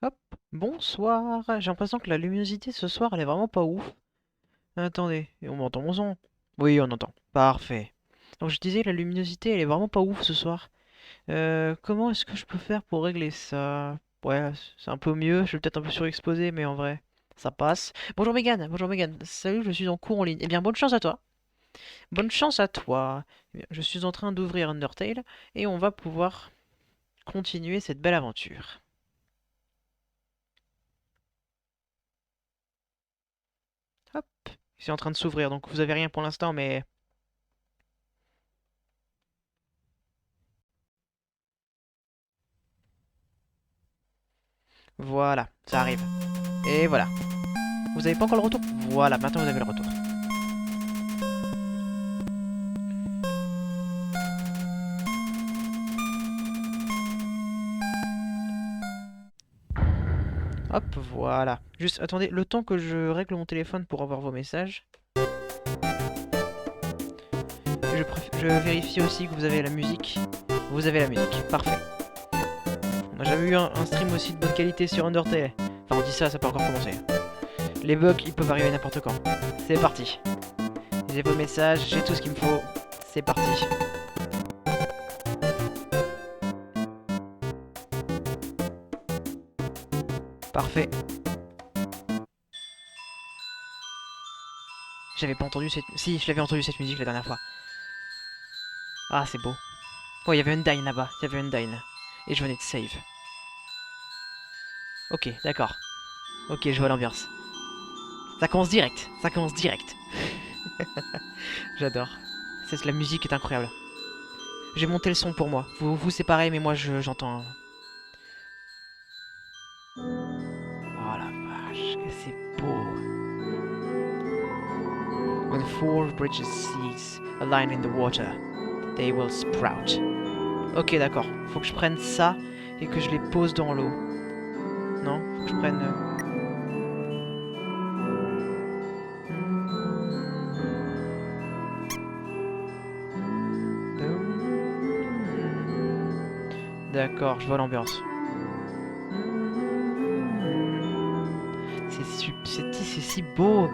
Hop, bonsoir. J'ai l'impression que la luminosité ce soir, elle est vraiment pas ouf. Attendez, et on m'entend mon son? Oui, on entend. Parfait. Donc je disais, la luminosité, elle est vraiment pas ouf ce soir. Comment est-ce que je peux faire pour régler ça? Ouais, c'est un peu mieux. Je suis peut-être un peu surexposé, mais en vrai, ça passe. Bonjour Megan, bonjour Megan. Salut, je suis en cours en ligne. Eh bien, bonne chance à toi. Bonne chance à toi. Eh bien, je suis en train d'ouvrir Undertale et on va pouvoir continuer cette belle aventure. Hop, c'est en train de s'ouvrir, donc vous avez rien pour l'instant, mais voilà, ça arrive. Et voilà. Vous avez pas encore le retour? Voilà, maintenant vous avez le retour. Hop, voilà. Juste, attendez, le temps que je règle mon téléphone pour avoir vos messages. Je vérifie aussi que vous avez la musique. Vous avez la musique, parfait. On n'a jamais eu un stream aussi de bonne qualité sur Undertale. Enfin, on dit ça, ça peut encore commencer. Les bugs, ils peuvent arriver n'importe quand. C'est parti. J'ai vos messages, j'ai tout ce qu'il me faut. C'est parti. Parfait. J'avais pas entendu cette... Si, je l'avais entendu cette musique la dernière fois. Ah, c'est beau. Oh, il y avait Undyne là-bas. Il y avait Undyne. Et je venais de save. Ok, d'accord. Ok, je vois l'ambiance. Ça commence direct. Ça commence direct. J'adore. La musique est incroyable. J'ai monté le son pour moi. Vous c'est pareil, mais moi j'entends. Oh la vache, que c'est beau. When four bridges seas align in the water, they will sprout. Ok, d'accord. Faut que je prenne ça et que je les pose dans l'eau. Non? Faut que je prenne. D'accord, je vois l'ambiance. C'est si beau.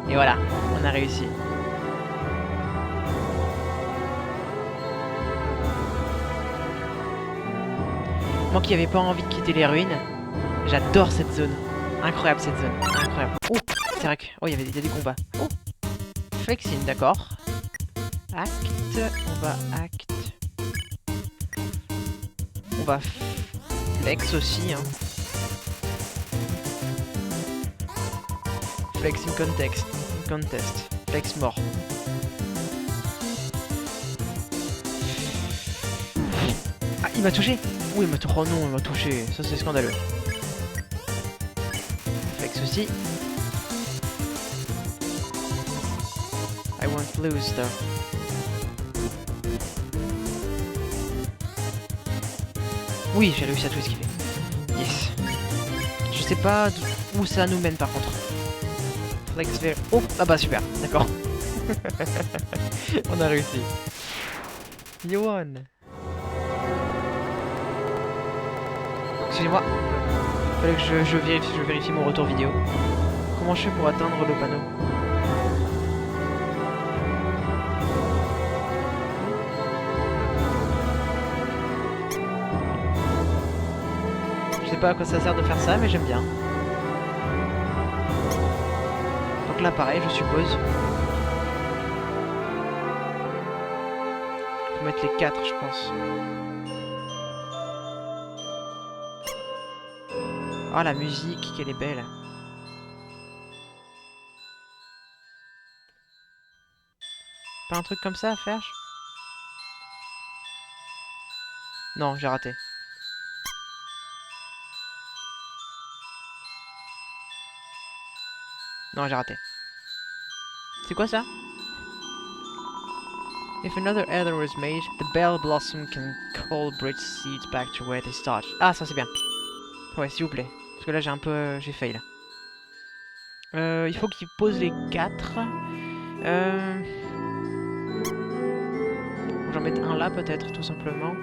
Et voilà, on a réussi. Moi qui n'avais pas envie de quitter les ruines, j'adore cette zone. Incroyable cette zone, incroyable. Oh, c'est vrai que... Oh, il y a des combats. Oh, flexing, d'accord. Acte, on va acte. On va flex aussi, hein. Flex in contest. Flex mort. Ah, il m'a touché. Oui, il m'a touché. Oh non, il m'a touché. Ça, c'est scandaleux. Flex aussi. I won't lose, though. Oui, j'ai réussi à tout esquiver. Yes. Je sais pas où ça nous mène, par contre. Flex vers... Oh, ah bah super. D'accord. On a réussi. Yohan. Excusez-moi. Fallait que je vérifie mon retour vidéo. Comment je fais pour atteindre le panneau? Je sais pas à quoi ça sert de faire ça, mais j'aime bien. Donc là, pareil, je suppose. Faut mettre les 4, je pense. Oh, la musique, qu'elle est belle. Pas un truc comme ça à faire? Non, j'ai raté. Non, j'ai raté. C'est quoi ça? If another error is made, the bell blossom can call bridge seeds back to where they start. Ah, ça c'est bien. Ouais, s'il vous plaît. Parce que là, j'ai fail. Il faut qu'il pose les 4. Faut que j'en mette un là peut-être, tout simplement.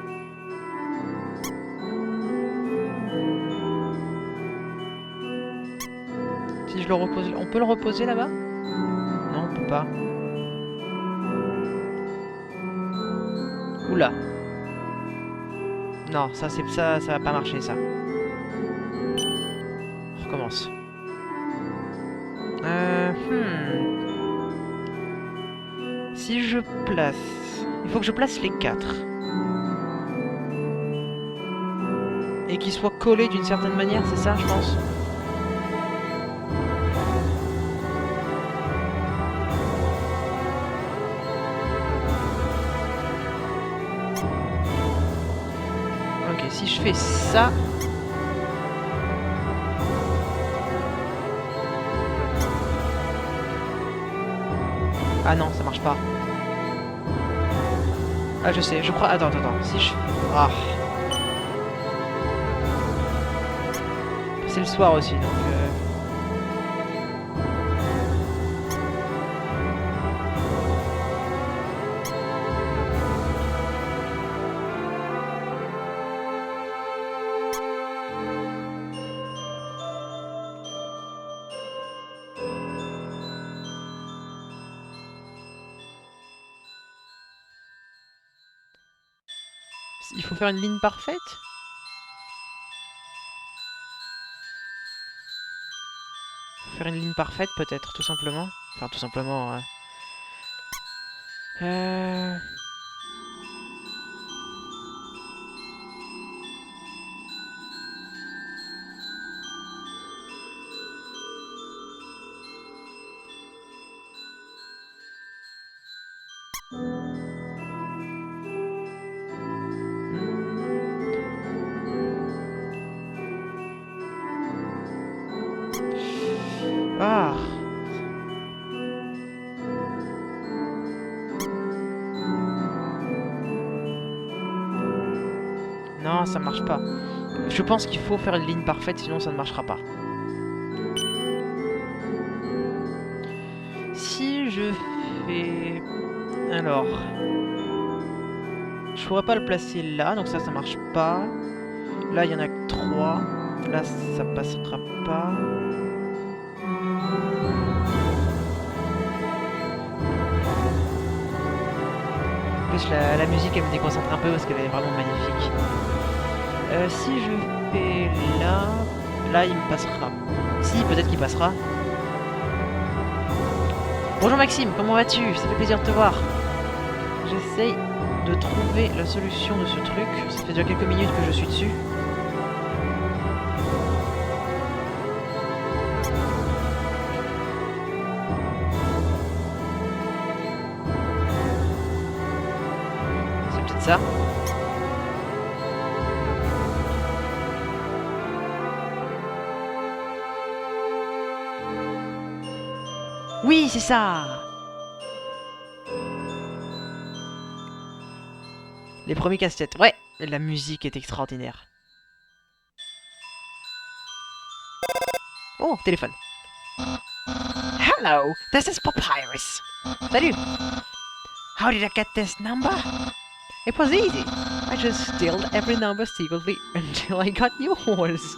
Si je le repose... On peut le reposer là-bas? Non, on peut pas. Oula. Non, ça c'est ça va pas marcher ça. On recommence. Si je place... Il faut que je place les 4. Et qu'ils soient collés d'une certaine manière, c'est ça, je pense. Ok, si je fais ça... Ah non, ça marche pas. Ah, je sais, je crois... Attends. Si je... Ah. C'est le soir aussi, donc... Il faut faire une ligne parfaite? Faire une ligne parfaite peut-être, tout simplement. Enfin, tout simplement... Ah. Non, ça marche pas. Je pense qu'il faut faire une ligne parfaite, sinon ça ne marchera pas. Si je fais... Alors... Je pourrais pas le placer là, donc ça marche pas. Là, il y en a que 3. Là, ça passera pas. En plus, la musique, elle me déconcentre un peu parce qu'elle est vraiment magnifique. Si je fais là... Là, il me passera. Si, peut-être qu'il passera. Bonjour Maxime, comment vas-tu? Ça fait plaisir de te voir. J'essaye de trouver la solution de ce truc. Ça fait déjà quelques minutes que je suis dessus. C'est peut-être ça. Oui, c'est ça! Les premiers casse-têtes. Ouais, la musique est extraordinaire. Oh, téléphone. Hello, this is Papyrus. Salut. How did I get this number? It was easy. I just dialed every number secretly until I got yours.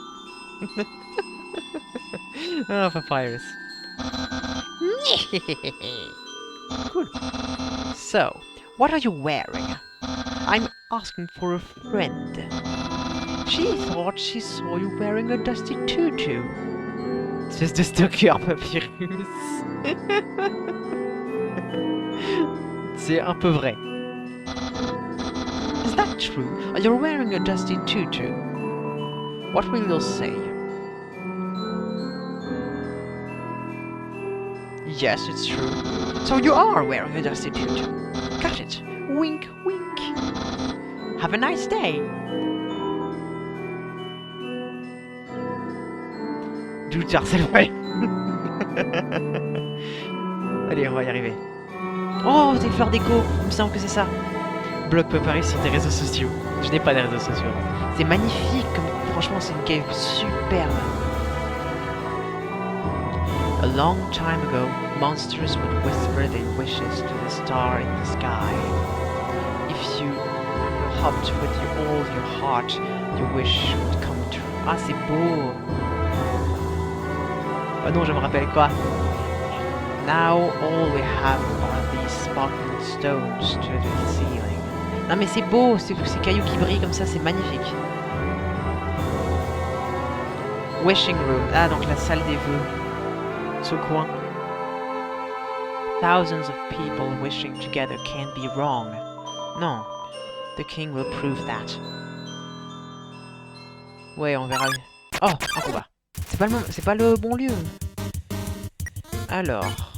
Oh, Papyrus. Cool. So, what are you wearing? I'm asking for a friend. She thought she saw you wearing a dusty tutu. Espèce de stalker, Papyrus. C'est un peu vrai. Is that true? You're wearing a dusty tutu. What will you say? Yes, it's true. So you are wearing a dusty tutu. Got it. Wink, wink. Have a nice day. Du harcèlement. Allez, on va y arriver. Oh, des fleurs d'écho. Il me semble que c'est ça. Bloque Papyrus sur tes réseaux sociaux. Je n'ai pas de réseaux sociaux. C'est magnifique. Franchement, c'est une cave superbe. A long time ago, Monsters would whisper their wishes to the star in the sky. If you hoped with all your heart, your wish would come true. Ah, c'est beau! Oh non, je me rappelle quoi? Now all we have are these sparkling stones to the ceiling. Non mais c'est beau, ces cailloux qui brillent comme ça, c'est magnifique. Wishing room, ah donc la salle des vœux. Ce coin. Thousands of people wishing together can't be wrong. Non, the king will prove that. Ouais, on verra. Oh, un combat. C'est pas le bon lieu. Alors.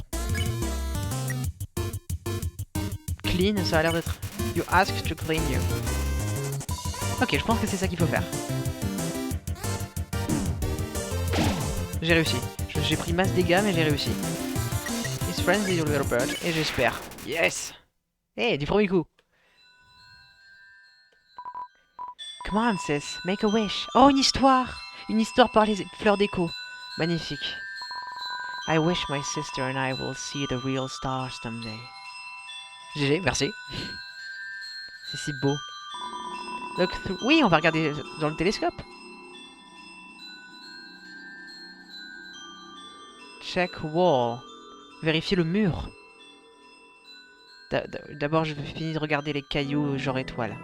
Clean, ça a l'air d'être... You ask to clean you. Ok, je pense que c'est ça qu'il faut faire. J'ai réussi. J'ai pris masse dégâts, mais j'ai réussi. His friends is your little bird. Et j'espère. Yes! Hey, du premier coup. Come on, sis. Make a wish. Oh, une histoire! Une histoire par les fleurs d'écho. Magnifique. I wish my sister and I will see the real stars someday. GG, merci. C'est si beau. Look through... Oui, on va regarder dans le télescope. Check wall. Vérifier le mur. D'abord, je vais finir de regarder les cailloux genre étoile.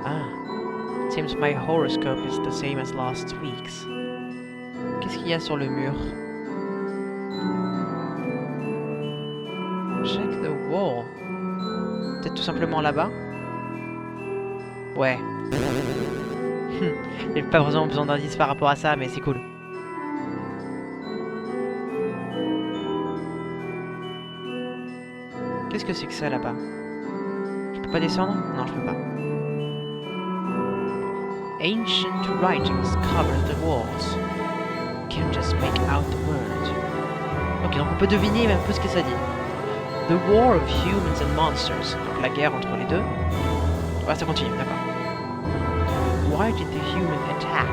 Ah. Seems my horoscope is the same as last week's. Qu'est-ce qu'il y a sur le mur? Check the wall. Peut-être tout simplement là-bas? Ouais. Il n'y a pas vraiment besoin d'indice par rapport à ça, mais c'est cool. Qu'est-ce que c'est que ça là-bas? Je peux pas descendre? Non, je peux pas. Ancient writings cover the walls. Can't just make out the word. Ok, donc on peut deviner un peu ce que ça dit. The war of humans and monsters. Donc la guerre entre les deux. Ouais, ça continue, d'accord. Why did the human attack?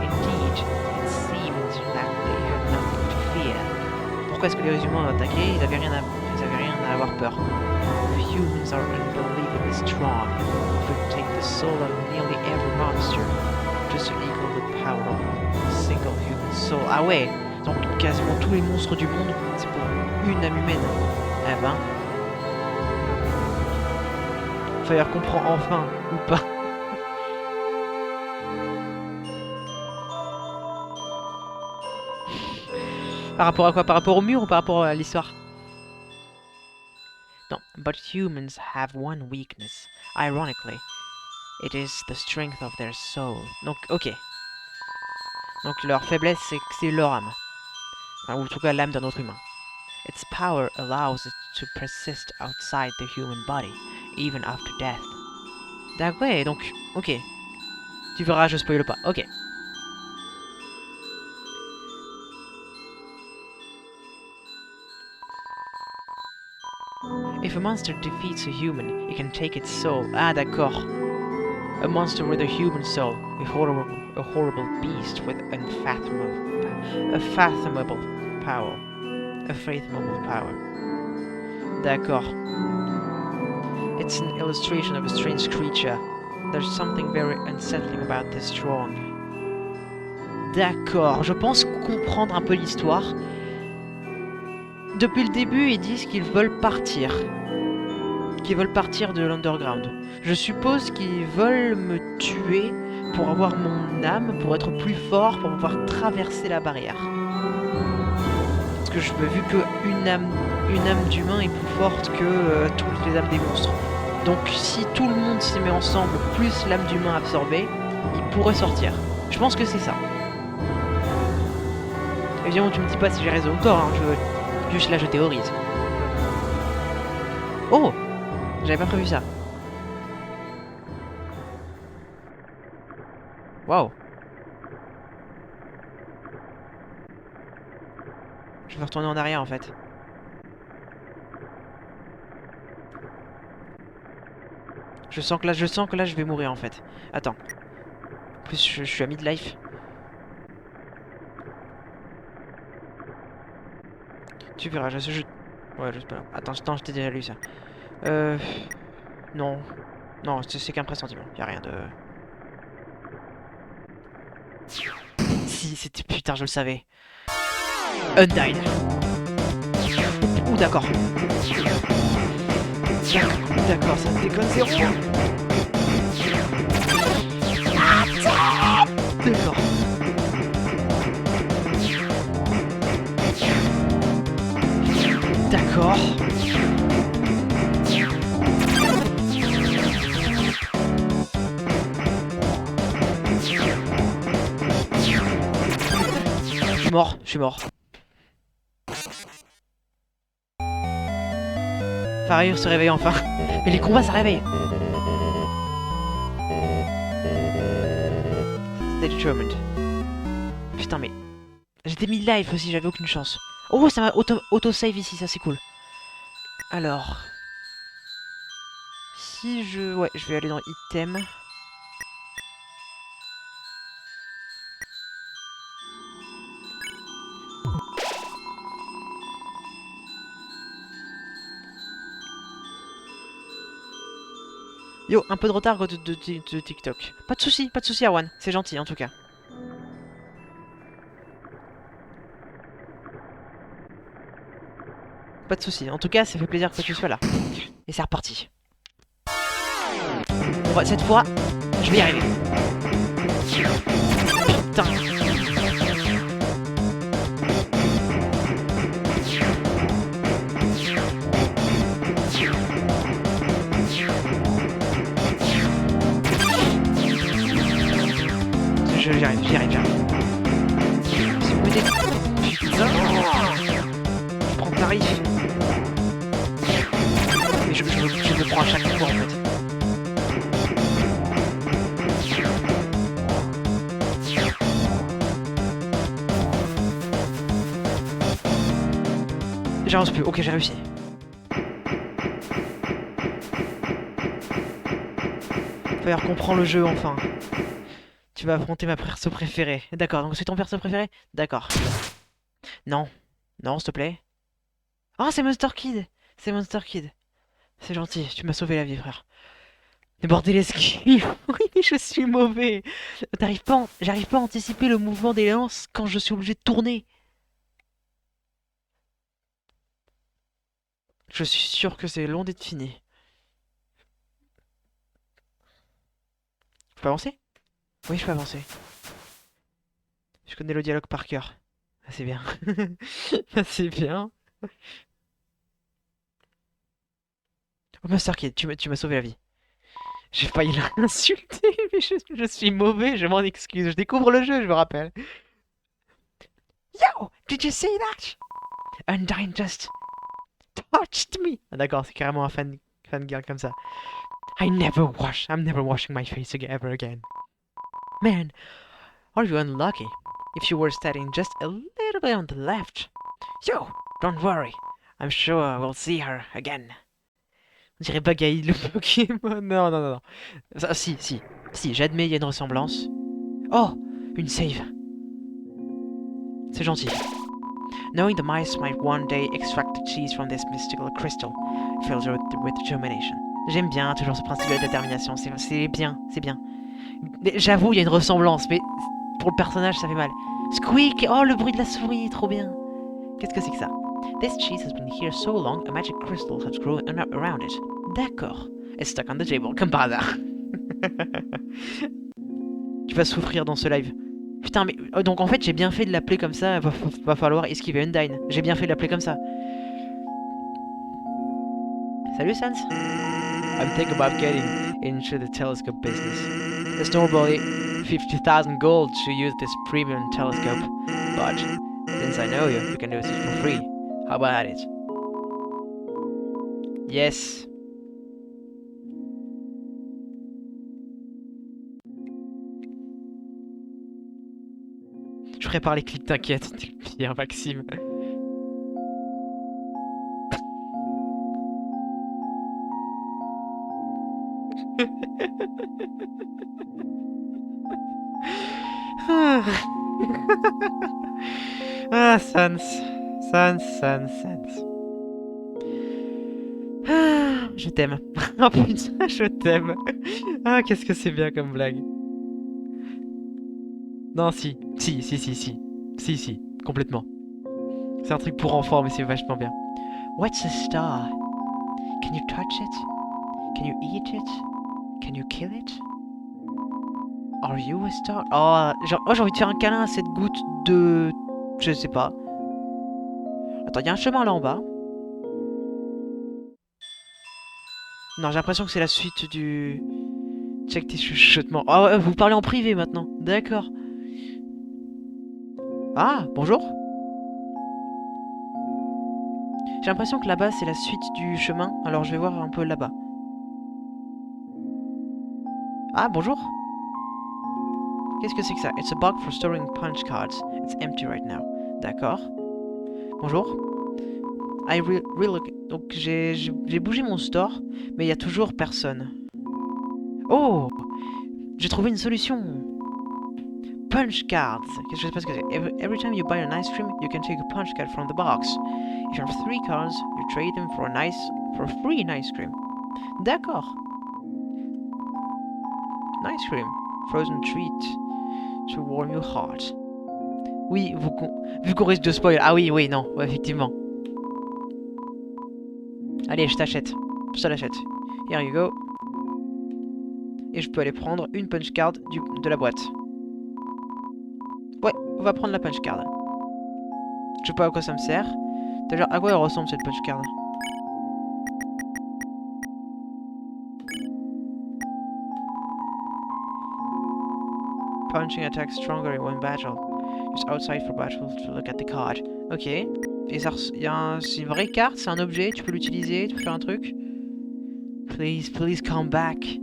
Indeed, it seems that they had nothing to fear. Pourquoi est-ce que les humains ont attaqué? Ils avaient rien à avoir peur. The humans are unbelievably strong. Could take the soul of nearly every monster, just to equal the power of a single human soul. Ah ouais, donc quasiment tous les monstres du monde, c'est pour une âme humaine. Eh ben, Fire comprend enfin ou pas. Par rapport à quoi? Par rapport au mur ou par rapport à l'histoire? Non. But humans have one weakness. Ironically, it is the strength of their soul. Donc, ok. Donc leur faiblesse, c'est leur âme. Enfin, ou en tout cas l'âme d'un autre humain. Its power allows it to persist outside the human body, even after death. D'accord, ouais, donc, ok. Tu verras, je spoil pas. Ok. If a monster defeats a human, it can take its soul. Ah, d'accord. A monster with a human soul, a horrible beast with unfathomable power. A fathomable power. D'accord. It's an illustration of a strange creature. There's something very unsettling about this drawing. D'accord, je pense comprendre un peu l'histoire. Depuis le début, ils disent qu'ils veulent partir. Qu'ils veulent partir de l'underground. Je suppose qu'ils veulent me tuer pour avoir mon âme, pour être plus fort, pour pouvoir traverser la barrière. Parce que vu qu'une âme d'humain est plus forte que toutes les âmes des monstres. Donc si tout le monde s'y met ensemble, plus l'âme d'humain absorbée, il pourrait sortir. Je pense que c'est ça. Évidemment, tu me dis pas si j'ai raison ou tort, hein. Juste là, je théorise. Oh! J'avais pas prévu ça. Waouh! Je vais retourner en arrière en fait. Je sens que là je vais mourir en fait. Attends. plus, je suis à midlife. Tu verras, je... Ouais, je sais pas. Attends, je t'ai déjà lu ça. Euh... Non. Non, c'est qu'un pressentiment. Y'a rien de... Si, c'était... Putain, je le savais. Undyne. Ouh, d'accord. D'accord, ça déconne zéro. D'accord. D'accord. Je suis mort, je suis mort. Farir se réveille enfin. Mais les combats, ça réveille. Stay determined. Putain, mais... J'étais mid-life aussi, j'avais aucune chance. Oh, ça m'a auto-save ici, ça c'est cool. Alors... Si je... Ouais, je vais aller dans item. Yo, un peu de retard de TikTok. Pas de souci, Arwan. C'est gentil en tout cas. Pas de souci. En tout cas, ça fait plaisir que tu sois là. Et c'est reparti. Bon bah, cette fois, je vais y arriver. Putain. J'y arrive, j'y arrive, j'y arrive. C'est me Putain. Je prends tarif. Mais je le prends à chaque fois en fait. J'avance plus. Ok, j'ai réussi. Faut qu'on comprend le jeu enfin. Tu vas affronter ma perso préférée. D'accord, donc c'est ton perso préféré? D'accord. Non. Non, s'il te plaît. Ah, c'est Monster Kid. C'est Monster Kid. C'est gentil, tu m'as sauvé la vie, frère. Mais bordel esquive. Oui, mais je suis mauvais. J'arrive pas à anticiper le mouvement des lances quand je suis obligé de tourner. Je suis sûr que c'est long d'être fini. Je peux avancer? Oui, je peux avancer. Je connais le dialogue par cœur. Ah, c'est bien. Ah, c'est bien. Oh, Master Kid, tu m'as sauvé la vie. J'ai failli l'insulter, mais je suis mauvais, je m'en excuse. Je découvre le jeu, je me rappelle. Yo, did you see that? Undyne just touched me. Ah, d'accord, c'est carrément un fan girl comme ça. I'm never washing my face ever again. Man, are you unlucky? If you were standing just a little bit on the left. Yo, don't worry. I'm sure we'll see her again. On dirait Bagaï, le Pokémon. Non, non, non, non. Ça, si, j'admets, il y a une ressemblance. Oh, une save. C'est gentil. Knowing the mice might one day extract the cheese from this mystical crystal fills her with determination. J'aime bien toujours ce principe de détermination, c'est bien, c'est bien. Mais j'avoue, il y a une ressemblance, mais pour le personnage, ça fait mal. Squeak! Oh, le bruit de la souris, trop bien. Qu'est-ce que c'est que ça? This cheese has been here so long, a magic crystal has grown around it. D'accord. It's stuck on the table, comme par hasard. Tu vas souffrir dans ce live. Putain, mais... donc en fait, j'ai bien fait de l'appeler comme ça, va falloir esquiver Undyne. J'ai bien fait de l'appeler comme ça. Salut Sans. I'm thinking about getting into the telescope business. There's normally 50,000 gold to use this premium telescope, but since I know you, you can use it for free. How about it? Yes. Je prépare les clips, t'inquiète. T'es le pire, Maxime. Ah, ah Sans. Sans, Sans, Sans. Ah, je t'aime. Oh putain, je t'aime. Ah, qu'est-ce que c'est bien comme blague. Non, si. Si, si, si, si. Si, si. Complètement. C'est un truc pour enfants, mais c'est vachement bien. What's a star? Can you touch it? Can you eat it? Can you kill it? Are you a star? Oh, j'ai envie de faire un câlin à cette goutte de... Je sais pas. Attends, il y a un chemin là en bas. Non, j'ai l'impression que c'est la suite du... Check tes chuchotements. Ah ouais, vous parlez en privé maintenant. D'accord. Ah, bonjour. J'ai l'impression que là-bas c'est la suite du chemin. Alors je vais voir un peu là-bas. Ah, bonjour. Qu'est-ce que c'est que ça? It's a box for storing punch cards. It's empty right now. D'accord. Bonjour. Donc j'ai bougé mon store, mais il y a toujours personne. Oh, j'ai trouvé une solution. Punch cards. Qu'est-ce que je sais pas ce que c'est. Every time you buy an ice cream, you can take a punch card from the box. If you have 3 cards, you trade them for a free ice cream. D'accord. Ice cream. Frozen treat to warm your heart. Oui, vu qu'on risque de spoil. Ah oui, oui, non, ouais, effectivement. Allez, je t'achète. Je te l'achète. Here you go. Et je peux aller prendre une punch card de la boîte. Ouais, on va prendre la punch card. Je sais pas à quoi ça me sert. D'ailleurs, à quoi elle ressemble cette punch card? Punching attack stronger in one battle. Use outside for battle to look at the card. Ok. Et ça, c'est une vraie carte, c'est un objet, tu peux l'utiliser, tu peux faire un truc. Please, please come back.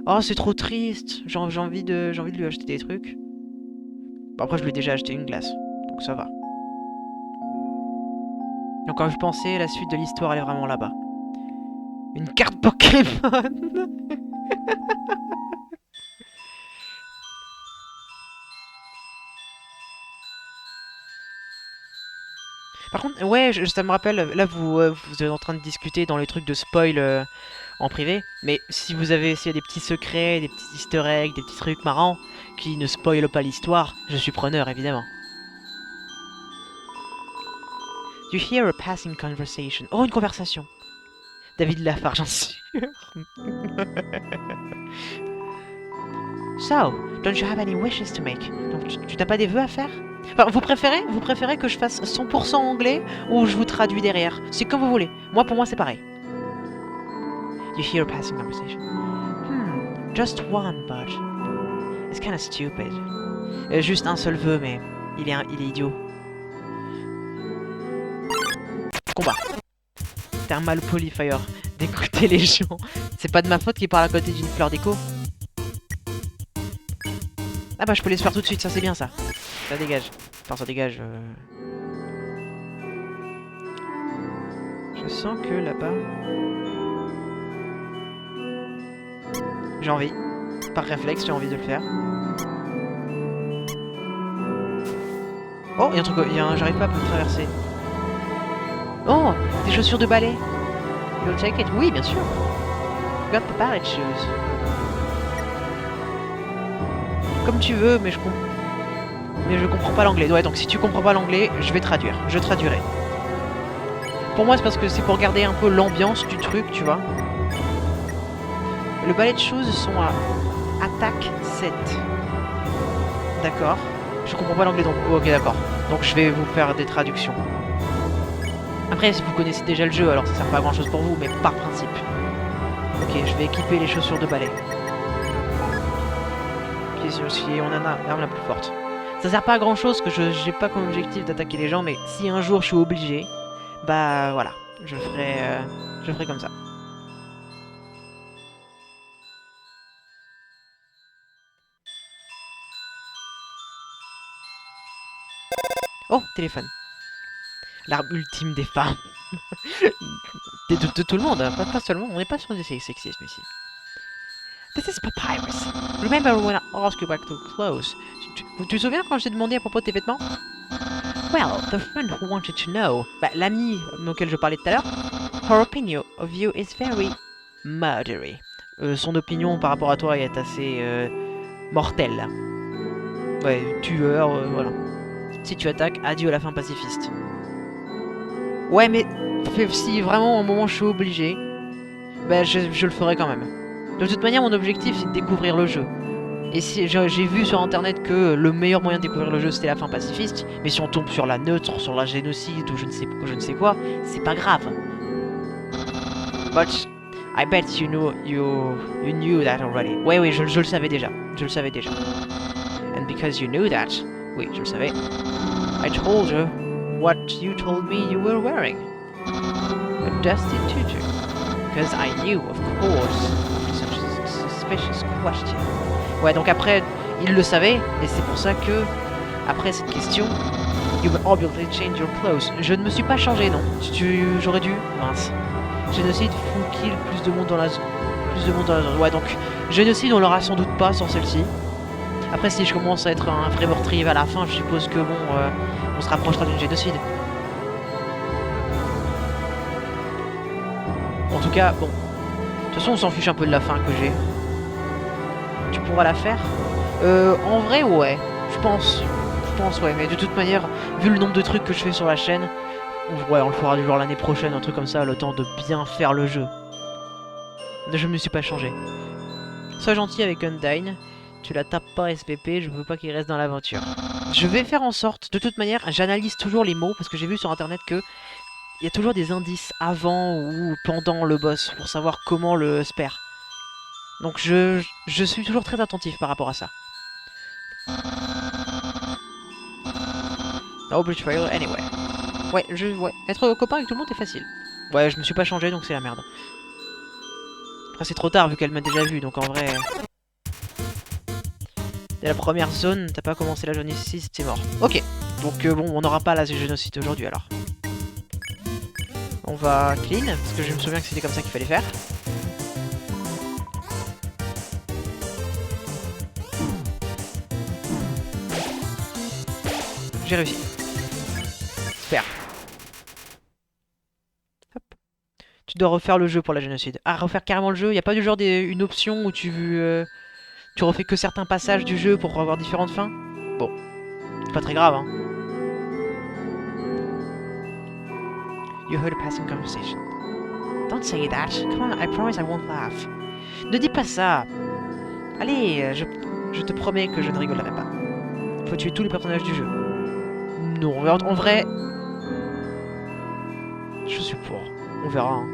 Oh, c'est trop triste. J'ai envie de lui acheter des trucs. Bon, après, je lui ai déjà acheté une glace, donc ça va. Donc, comme je pensais, la suite de l'histoire, elle est vraiment là-bas. Une carte Pokémon. Par contre, ouais, ça me rappelle, là vous êtes en train de discuter dans les trucs de spoil en privé, mais s'il y a des petits secrets, des petits easter eggs, des petits trucs marrants qui ne spoilent pas l'histoire, je suis preneur évidemment. You hear a passing conversation. Oh, une conversation. David Lafarge, j'en suis sûr. So, don't you have any wishes to make? Donc tu n'as pas des vœux à faire? Enfin, vous préférez que je fasse 100% anglais ou je vous traduis derrière? C'est comme vous voulez. Moi, pour moi, c'est pareil. You hear a passing conversation. Just one, but it's kind of stupid. Juste un seul vœu, mais il est idiot. Combat. T'es un mal poli, Fire. D'écouter les gens. C'est pas de ma faute qu'ils parlent à côté d'une fleur d'écho. Ah bah je peux les faire tout de suite, ça c'est bien ça. Ça dégage. Enfin ça dégage. Je sens que là-bas... J'ai envie. Par réflexe, j'ai envie de le faire. Oh, il y a un truc... J'arrive pas à me traverser. Oh, des chaussures de ballet. You'll take it? Oui, bien sûr. Got the ballet shoes. Comme tu veux, mais je comprends pas l'anglais. Ouais, donc si tu comprends pas l'anglais, je vais traduire. Je traduirai. Pour moi, c'est parce que c'est pour garder un peu l'ambiance du truc, tu vois. Le ballet de choses sont à attaque 7. D'accord. Je comprends pas l'anglais, donc ok, d'accord. Donc je vais vous faire des traductions. Après, si vous connaissez déjà le jeu, alors ça sert pas à grand chose pour vous, mais par principe. Ok, je vais équiper les chaussures de ballet. Si on en a l'arme la plus forte. Ça sert pas à grand chose que j'ai pas comme objectif d'attaquer les gens, mais si un jour je suis obligé, bah voilà, je ferai comme ça. Oh, téléphone. L'arme ultime des femmes. de tout le monde, hein, pas seulement, on n'est pas sur des sexisme ici. This is Papyrus. Remember when I asked you back to close? Tu te souviens quand je t'ai demandé à propos de tes vêtements? Well, the friend who wanted to know. Bah, l'ami auquel je parlais tout à l'heure. Her opinion of you is very murdery. Son opinion par rapport à toi est assez mortelle. Ouais, tueur, voilà. Si tu attaques, adieu à la fin pacifiste. Ouais, mais si vraiment au moment je suis obligé, bah je le ferai quand même. De toute manière, mon objectif c'est de découvrir le jeu. Et si j'ai vu sur internet que le meilleur moyen de découvrir le jeu c'était la fin pacifiste, mais si on tombe sur la neutre, sur la génocide ou je ne sais quoi, c'est pas grave. But I bet you knew that already. Ouais, oui, je le savais déjà. Je le savais déjà. And because you knew that, oui, je le savais. I told you what you told me you were wearing. A dusty tutu. Because I knew, of course, such a suspicious question. Ouais, donc après, il le savait, et c'est pour ça que, après cette question, you will obviously change your clothes. Je ne me suis pas changé, non. J'aurais dû. Mince. Génocide, full kill, plus de monde dans la zone. Ouais, donc, génocide, on l'aura sans doute pas sur celle-ci. Après, si je commence à être un vrai meurtrier à la fin, je suppose que bon, on se rapprochera d'une génocide. En tout cas, bon. De toute façon, on s'en fiche un peu de la fin que j'ai. Tu pourras la faire? En vrai, ouais. Je pense, ouais. Mais de toute manière, vu le nombre de trucs que je fais sur la chaîne, ouais, on le fera du genre l'année prochaine, un truc comme ça, le temps de bien faire le jeu. Je me suis pas changé. Sois gentil avec Undyne. Tu la tapes pas SPP, je veux pas qu'il reste dans l'aventure. Je vais faire en sorte, de toute manière, j'analyse toujours les mots, parce que j'ai vu sur internet que il y a toujours des indices avant ou pendant le boss, pour savoir comment le spare. Donc je suis toujours très attentif par rapport à ça. No betrayal anyway. Ouais, être copain avec tout le monde est facile. Ouais, je me suis pas changé donc c'est la merde. Après c'est trop tard vu qu'elle m'a déjà vu, donc en vrai... Dès la première zone, t'as pas commencé la génocide, t'es mort. Ok, donc bon, on n'aura pas la génocide aujourd'hui alors. On va clean, parce que je me souviens que c'était comme ça qu'il fallait faire. J'ai réussi. Super. Hop. Tu dois refaire le jeu pour la génocide. Ah, refaire carrément le jeu. Y a pas du genre une option où tu refais que certains passages du jeu pour avoir différentes fins? Bon, c'est pas très grave, hein. You heard a passing conversation. Don't say that. Come on, I promise I won't laugh. Ne dis pas ça. Allez, je te promets que je ne rigolerai pas. Faut tuer tous les personnages du jeu. Non, en vrai... Je suis pour. On verra, hein.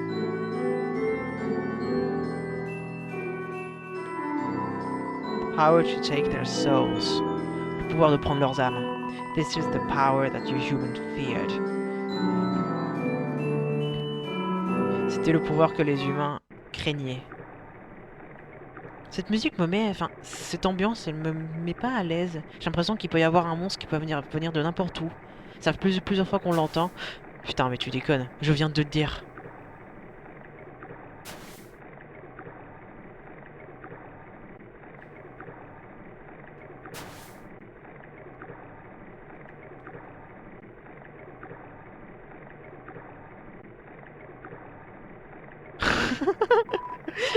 Power to take their souls. Le pouvoir de prendre leurs âmes. This is the power that you humans feared. C'était le pouvoir que les humains craignaient. Cette musique me met... Enfin, cette ambiance, elle me met pas à l'aise. J'ai l'impression qu'il peut y avoir un monstre qui peut venir de n'importe où. Ça fait plusieurs fois qu'on l'entend. Putain, mais tu déconnes. Je viens de te dire.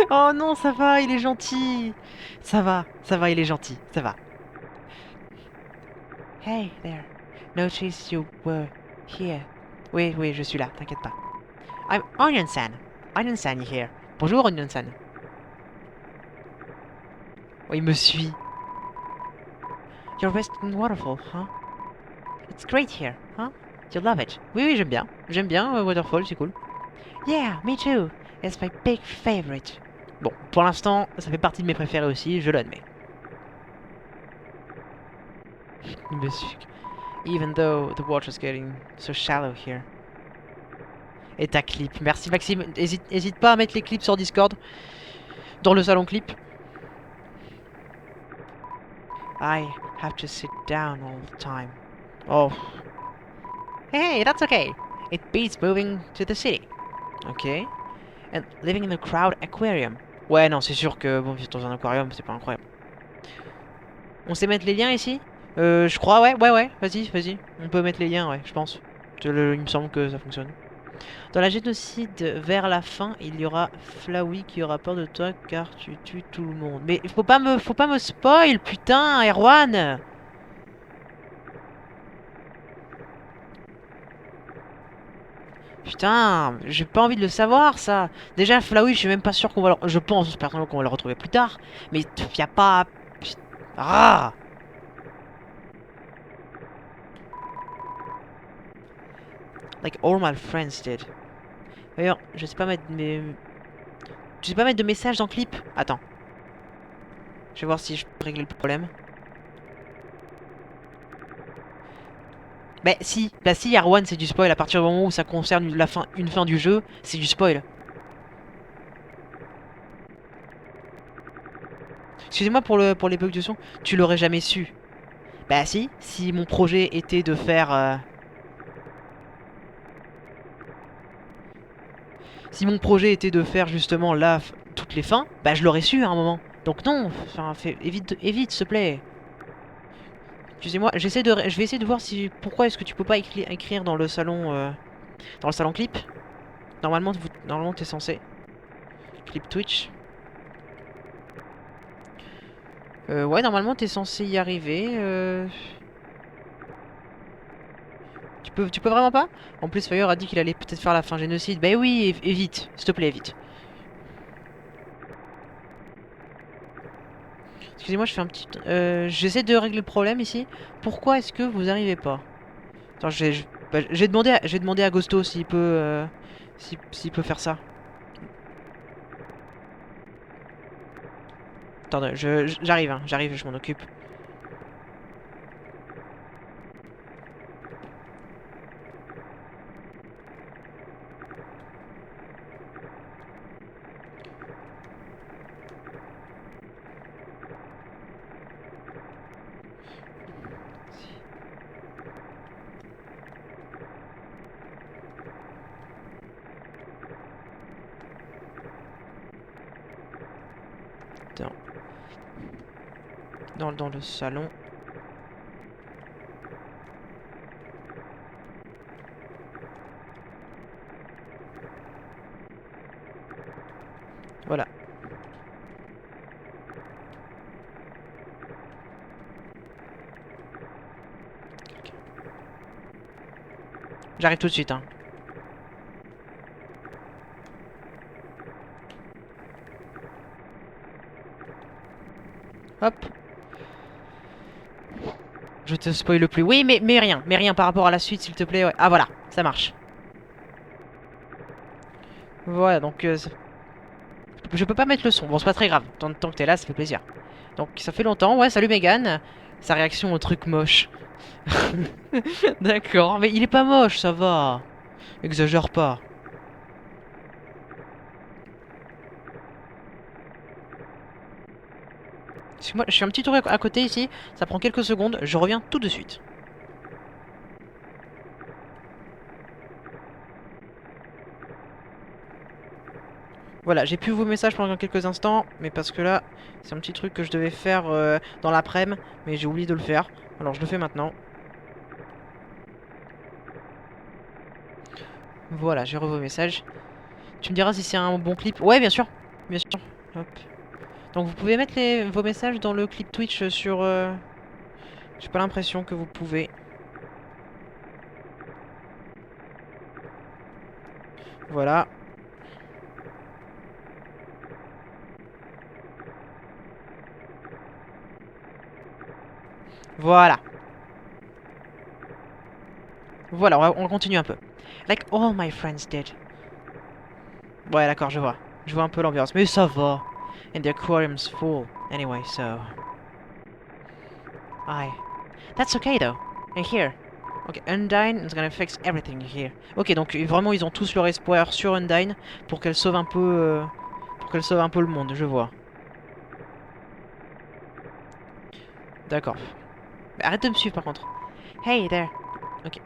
Oh non, ça va, il est gentil. Ça va, il est gentil, ça va. Hey there. Notice you were here. Oui, je suis là, t'inquiète pas. I'm Onion-san. Onion-san here. Bonjour, Onion-san. Oh, il me suit. You're resting waterfall, huh? It's great here, huh? You love it. Oui, j'aime bien. J'aime bien Waterfall, c'est cool. Yeah, me too. It's my big favorite. Bon, pour l'instant, ça fait partie de mes préférés aussi, je l'admets. Il me suit. Even though the water's getting so shallow here. Et ta clip. Merci Maxime. Hésite pas à mettre les clips sur Discord. Dans le salon clip. I have to sit down all the time. Oh. Hey, that's okay. It beats moving to the city. Ok. And living in a crowd aquarium. Ouais, non, c'est sûr que bon, vivre dans un aquarium, c'est pas incroyable. On sait mettre les liens ici? Je crois, ouais, vas-y. On peut mettre les liens, ouais, je pense. Il me semble que ça fonctionne. Dans la génocide, vers la fin, il y aura Flawey qui aura peur de toi car tu tues tout le monde. Mais faut pas me spoil, putain, Erwan! Putain, j'ai pas envie de le savoir, ça. Déjà, Flawey, je suis même pas sûr qu'on va le... Je pense personnellement qu'on va le retrouver plus tard. Mais y a pas... Ah! Like all my friends did. D'ailleurs, je sais pas mettre mes... Je sais pas mettre de message dans le clip. Attends. Je vais voir si je peux régler le problème. Bah si, Arwan, c'est du spoil. À partir du moment où ça concerne une fin du jeu, c'est du spoil. Excusez-moi pour les bugs de son. Tu l'aurais jamais su. Bah si mon projet était de faire... Si mon projet était de faire justement là toutes les fins, bah je l'aurais su à un moment. Donc non, enfin, évite, s'il te plaît. Excusez-moi, je vais essayer de voir si pourquoi est-ce que tu peux pas écrire dans le salon clip. Normalement t'es censé clip Twitch. Ouais, normalement t'es censé y arriver. Tu peux vraiment pas? En plus, Fire a dit qu'il allait peut-être faire la fin génocide. Bah oui, évite, s'il te plaît, évite. Excusez-moi, je fais un petit... j'essaie de régler le problème ici. Pourquoi est-ce que vous arrivez pas? Attends, bah, je vais demander à Ghosto s'il peut faire ça. Attendez, j'arrive, hein, j'arrive, je m'en occupe. Attends. Dans le salon. Voilà. J'arrive tout de suite, hein. Hop. Je te spoil plus. Oui, mais rien par rapport à la suite, s'il te plaît. Ouais. Ah voilà, ça marche. Voilà, donc je peux pas mettre le son. Bon, c'est pas très grave. Tant que t'es là, ça fait plaisir. Donc ça fait longtemps. Ouais, salut Megan. Sa réaction au truc moche. D'accord, mais il est pas moche, ça va. Exagère pas. Moi, je fais un petit tour à côté ici. Ça prend quelques secondes. Je reviens tout de suite. Voilà, j'ai pu vos messages pendant quelques instants, mais parce que là, c'est un petit truc que je devais faire dans l'après-midi, mais j'ai oublié de le faire. Alors je le fais maintenant. Voilà, j'ai revu vos messages. Tu me diras si c'est un bon clip. Ouais, bien sûr. Bien sûr. Hop. Donc vous pouvez mettre vos messages dans le clip Twitch sur... J'ai pas l'impression que vous pouvez. Voilà. Voilà. Voilà, on continue un peu. Like all my friends did. Ouais, d'accord, je vois. Je vois un peu l'ambiance. Mais ça va. And the aquarium's full. Anyway, so... That's okay, though. And here. Ok, Undyne is gonna fix everything here. Ok, donc vraiment, ils ont tous leur espoir sur Undyne pour qu'elle sauve un peu... pour qu'elle sauve un peu le monde, je vois. D'accord. Arrête de me suivre, par contre. Hey there. Ok.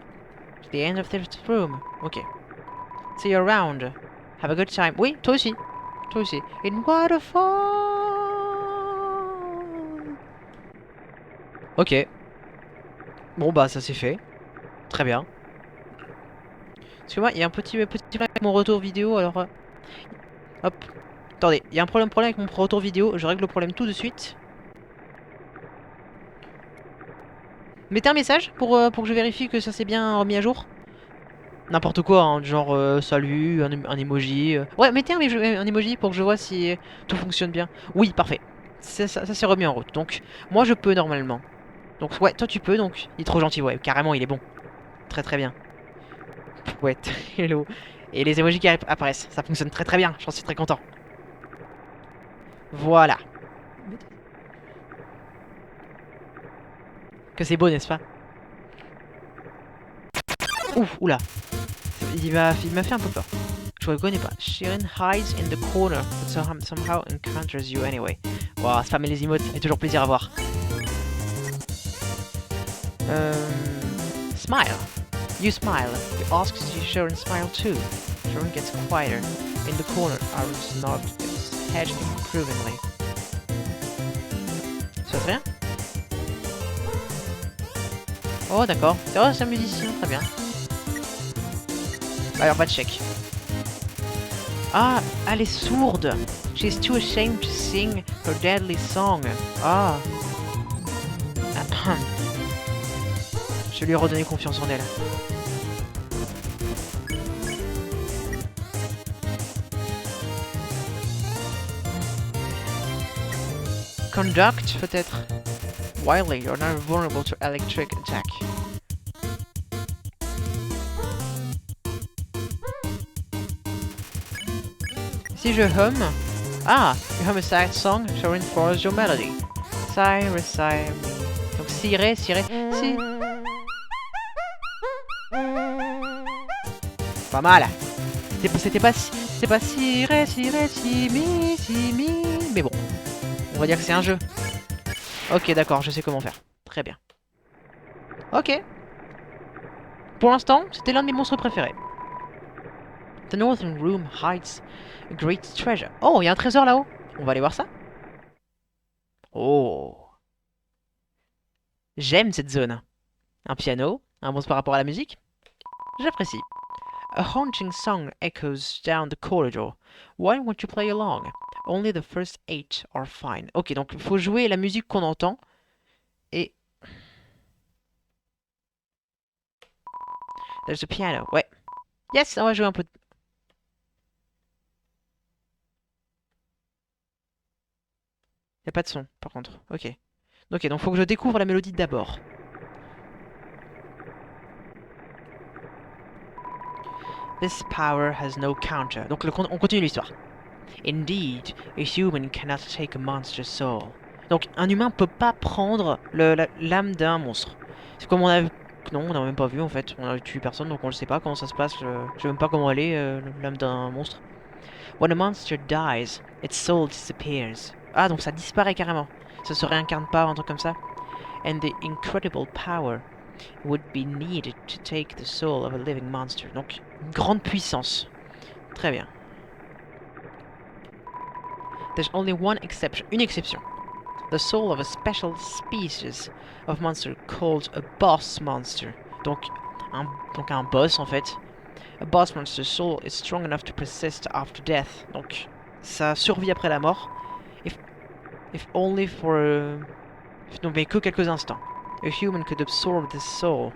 The end of this room. Ok. See you around. Have a good time. Oui, toi aussi. Toi aussi. In waterfall. Ok. Bon bah ça c'est fait. Très bien. Parce que moi, il y a un petit problème avec mon retour vidéo, alors... hop. Attendez, il y a un problème avec mon retour vidéo. Je règle le problème tout de suite. Mettez un message pour que je vérifie que ça s'est bien remis à jour. N'importe quoi, hein, genre salut, un emoji. Ouais, mettez un emoji pour que je vois si tout fonctionne bien. Oui, parfait. Ça s'est remis en route. Donc, moi je peux normalement. Donc, ouais, toi tu peux, donc. Il est trop gentil, ouais, carrément, il est bon. Très très bien. Ouais, hello. Et les emojis qui apparaissent, ça fonctionne très très bien, j'en suis très content. Voilà. Que c'est beau, n'est-ce pas? Ouf, oula. Il m'a fait un peu peur. Je reconnais pas. Shirin hides in the corner, but somehow encounters you anyway. Wow, spammer les emotes, c'est toujours plaisir à voir. Smile. You smile. You ask to see Sharon smile too. Sharon gets quieter. In the corner, Aaron nods his head improvingly. Ça va très bien? Oh, d'accord. Oh, c'est un musicien, très bien. Alors, pas de chèque. Ah, elle est sourde. She's too ashamed to sing her deadly song. Ah. Je lui ai redonné confiance en elle. Conduct, peut-être. Wildly, you're not vulnerable to electric attack. Si je hum... Ah, you hum a sad song, Sharon follows your melody. Sigh, sigh, me. Donc si, ré, si. Pas mal. C'était pas si, ré, si, mi. Mais bon, on va dire que c'est un jeu. Ok, d'accord, je sais comment faire. Très bien. Ok. Pour l'instant, c'était l'un de mes monstres préférés. The Northern Room hides a great treasure. Oh, il y a un trésor là-haut. On va aller voir ça. Oh. J'aime cette zone. Un piano, un monstre par rapport à la musique. J'apprécie. A haunting song echoes down the corridor. Why won't you play along? Only the first 8 are fine. Ok, donc il faut jouer la musique qu'on entend. Et... There's a piano. Ouais. Yes, on va jouer un peu. Y a pas de son, par contre. Ok. Ok, donc faut que je découvre la mélodie d'abord. This power has no counter. Donc on continue l'histoire. Indeed, a human cannot take a monster's soul. Donc un humain peut pas prendre l'âme d'un monstre. C'est comme on a... Non, on n'a même pas vu en fait. On a tué personne, donc on ne sait pas comment ça se passe. Je sais même pas comment elle est, l'âme d'un monstre. When a monster dies, its soul disappears. Ah, donc ça disparaît carrément. Ça se réincarne pas, un truc comme ça. And the incredible power would be needed to take the soul of a living monster. Donc, une grande puissance. Très bien. There's only one exception. Une exception. The soul of a special species of monster called a boss monster. Donc un boss en fait. A boss monster's soul is strong enough to persist after death. Donc ça survit après la mort. If only for... non mais que quelques instants. A human could absorb this soul,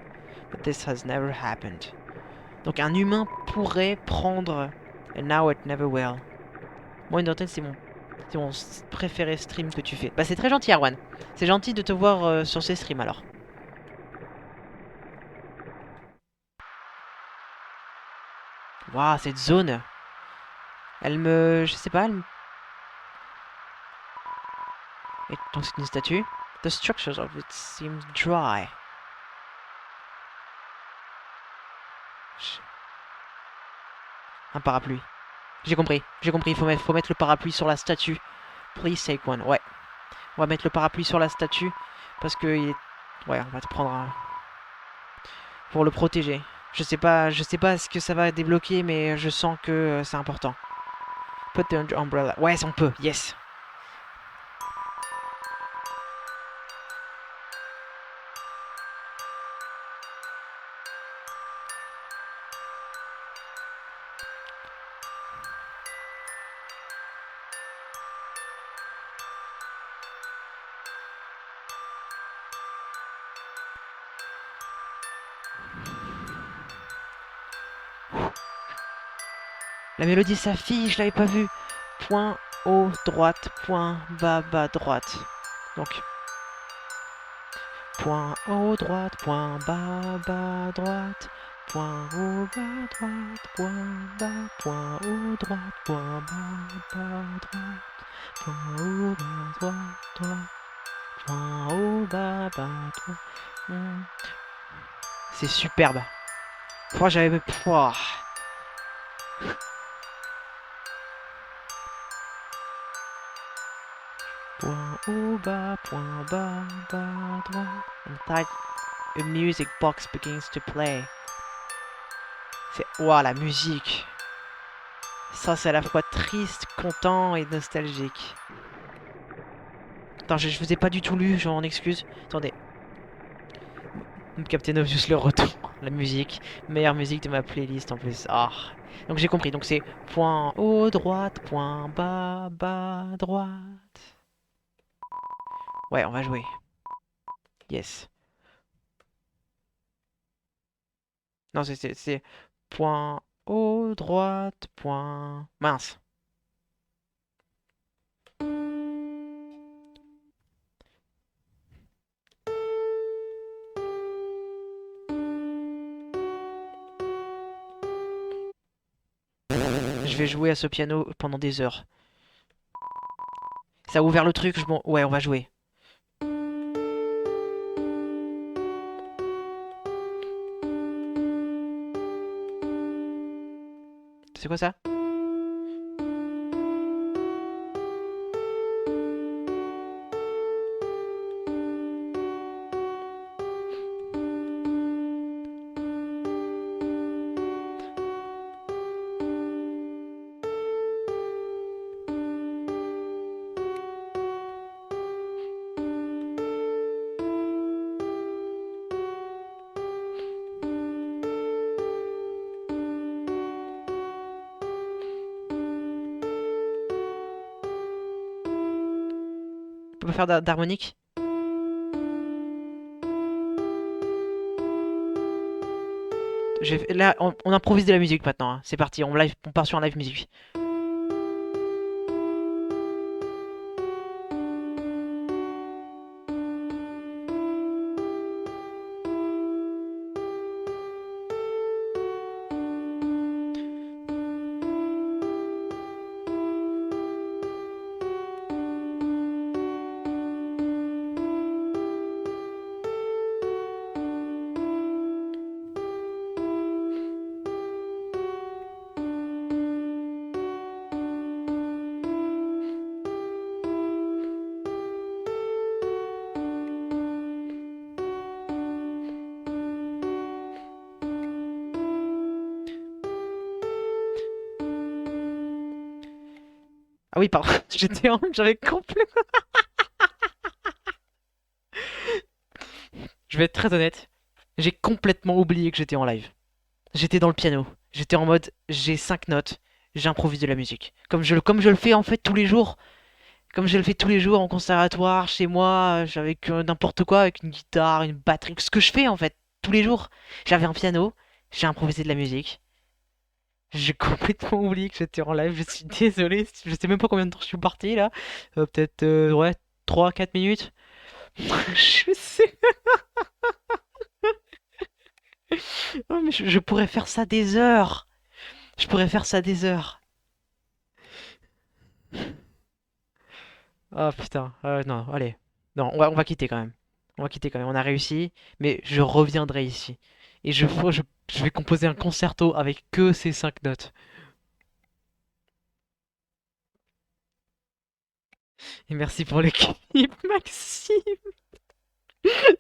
but this has never happened. Donc un humain pourrait prendre... And now it never will. Moi, une antenne, c'est mon préféré stream que tu fais. Bah, c'est très gentil, Arwan. C'est gentil de te voir sur ces streams, alors. Waouh, cette zone. Elle me... Je sais pas, elle me... Et donc, c'est une statue. The structures of it seem dry. Un parapluie. J'ai compris, faut mettre le parapluie sur la statue. Please take one, ouais. On va mettre le parapluie sur la statue, parce que... Ouais, on va te prendre un... Pour le protéger. Je sais pas ce que ça va débloquer, mais je sens que c'est important. Put the umbrella. Ouais, on peut, yes. La mélodie s'affiche, je l'avais pas vu. Point haut, droite, point bas, bas, droite. Donc, point haut, droite, point bas, bas, droite. Point haut, bas, droite, point bas, point haut, droite, point bas, bas, droite. Point haut, bas, droite, droite. Point haut, bas, bas, droite. C'est superbe. Pouah, j'avais... Pouah. Point haut, bas, point bas, bas, droite. And that a music box begins to play. C'est... Ouah, la musique. Ça, c'est à la fois triste, content et nostalgique. Attends, je vous ai pas du tout lu, je m'en excuse. Attendez. Captain Obvious le retour. La musique. Meilleure musique de ma playlist en plus. Ah. Donc j'ai compris. Donc c'est point haut, droite, point bas, bas, droite. Ouais, on va jouer. Yes. Non, c'est point haut, droite, point... Mince. Je vais jouer à ce piano pendant des heures. Ça a ouvert le truc, je m'en... Ouais, on va jouer. C'est quoi ça? On peut pas faire d'harmonique? Là, on improvise de la musique maintenant, hein. C'est parti, on part sur un live musique. Ah oui, pardon, j'avais complètement... Je vais être très honnête, j'ai complètement oublié que j'étais en live. J'étais dans le piano, j'étais en mode, j'ai 5 notes, j'improvise de la musique. Comme je le fais en fait tous les jours. Comme je le fais tous les jours en conservatoire, chez moi, avec n'importe quoi, avec une guitare, une batterie, ce que je fais en fait, tous les jours. J'avais un piano, j'ai improvisé de la musique. J'ai complètement oublié que j'étais en live, je suis désolé, je sais même pas combien de temps je suis parti là. Peut-être, ouais, 3 4 minutes. Je sais. Oh, mais je pourrais faire ça des heures. Je pourrais faire ça des heures. Oh putain, non, allez. Non, on va quitter quand même. On va quitter quand même, on a réussi, mais je reviendrai ici. Et je vais composer un concerto avec que ces 5 notes. Et merci pour le clip, Maxime.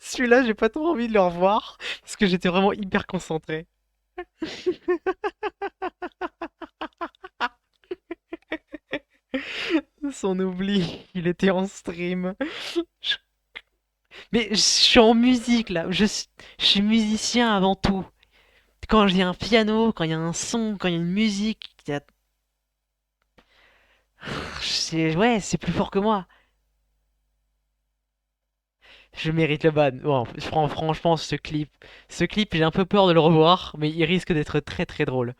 Celui-là, j'ai pas trop envie de le revoir, parce que j'étais vraiment hyper concentré. Son oubli, il était en stream. Je- Mais je suis en musique là, je suis musicien avant tout. Quand il y a un piano, quand il y a un son, quand il y a une musique, ouais, c'est plus fort que moi. Je mérite le ban. Bon, franchement, ce clip, j'ai un peu peur de le revoir, mais il risque d'être très très drôle.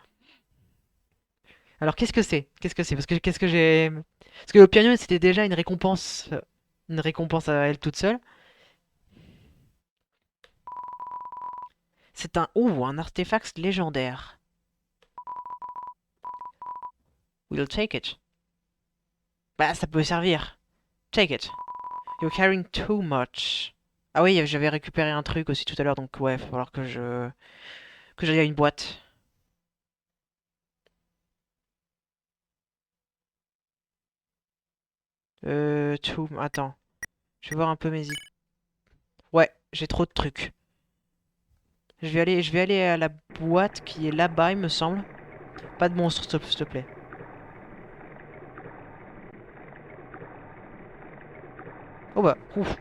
Alors qu'est-ce que c'est? Qu'est-ce que c'est? Parce que qu'est-ce que j'ai... Parce que le piano c'était déjà une récompense à elle toute seule. C'est un artefact légendaire. We'll take it. Bah ça peut servir. Take it. You're carrying too much. Ah oui, j'avais récupéré un truc aussi tout à l'heure, donc ouais, il va falloir que j'aille à une boîte. Attends. Je vais voir un peu mes idées. Ouais, j'ai trop de trucs. Je vais aller à la boîte qui est là-bas, il me semble. Pas de monstre, s'il te plaît. Oh bah, ouf.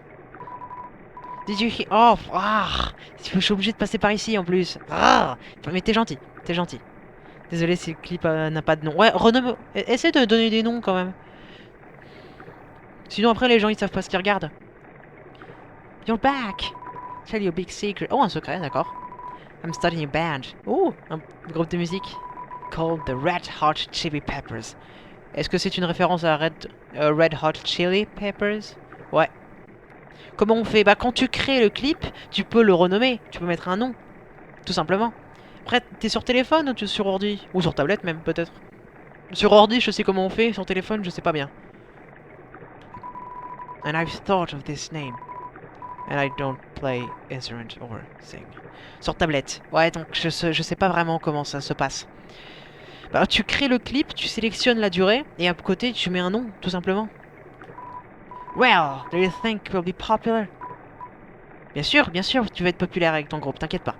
Did you hear... Oh, ah, je suis obligé de passer par ici en plus. Ah, mais t'es gentil, t'es gentil. Désolé si le clip n'a pas de nom. Ouais, renomme... Essaie de donner des noms quand même. Sinon après les gens ils savent pas ce qu'ils regardent. You're back. Tell you a big secret. Oh, un secret, d'accord. I'm starting a band. Oh, un groupe de musique. Called the Red Hot Chili Peppers. Est-ce que c'est une référence à Red Hot Chili Peppers? Ouais. Comment on fait? Bah quand tu crées le clip, tu peux le renommer. Tu peux mettre un nom, tout simplement. Après, t'es sur téléphone ou tu es sur ordi? Ou sur tablette même, peut-être. Sur ordi, je sais comment on fait. Sur téléphone, je sais pas bien. And I've thought of this name. And I don't play instrument or sing. Sur tablette. Ouais, donc je sais pas vraiment comment ça se passe. Bah, tu crées le clip, tu sélectionnes la durée, et à côté, tu mets un nom, tout simplement. Well, do you think we'll be popular? Bien sûr, tu vas être populaire avec ton groupe, t'inquiète pas.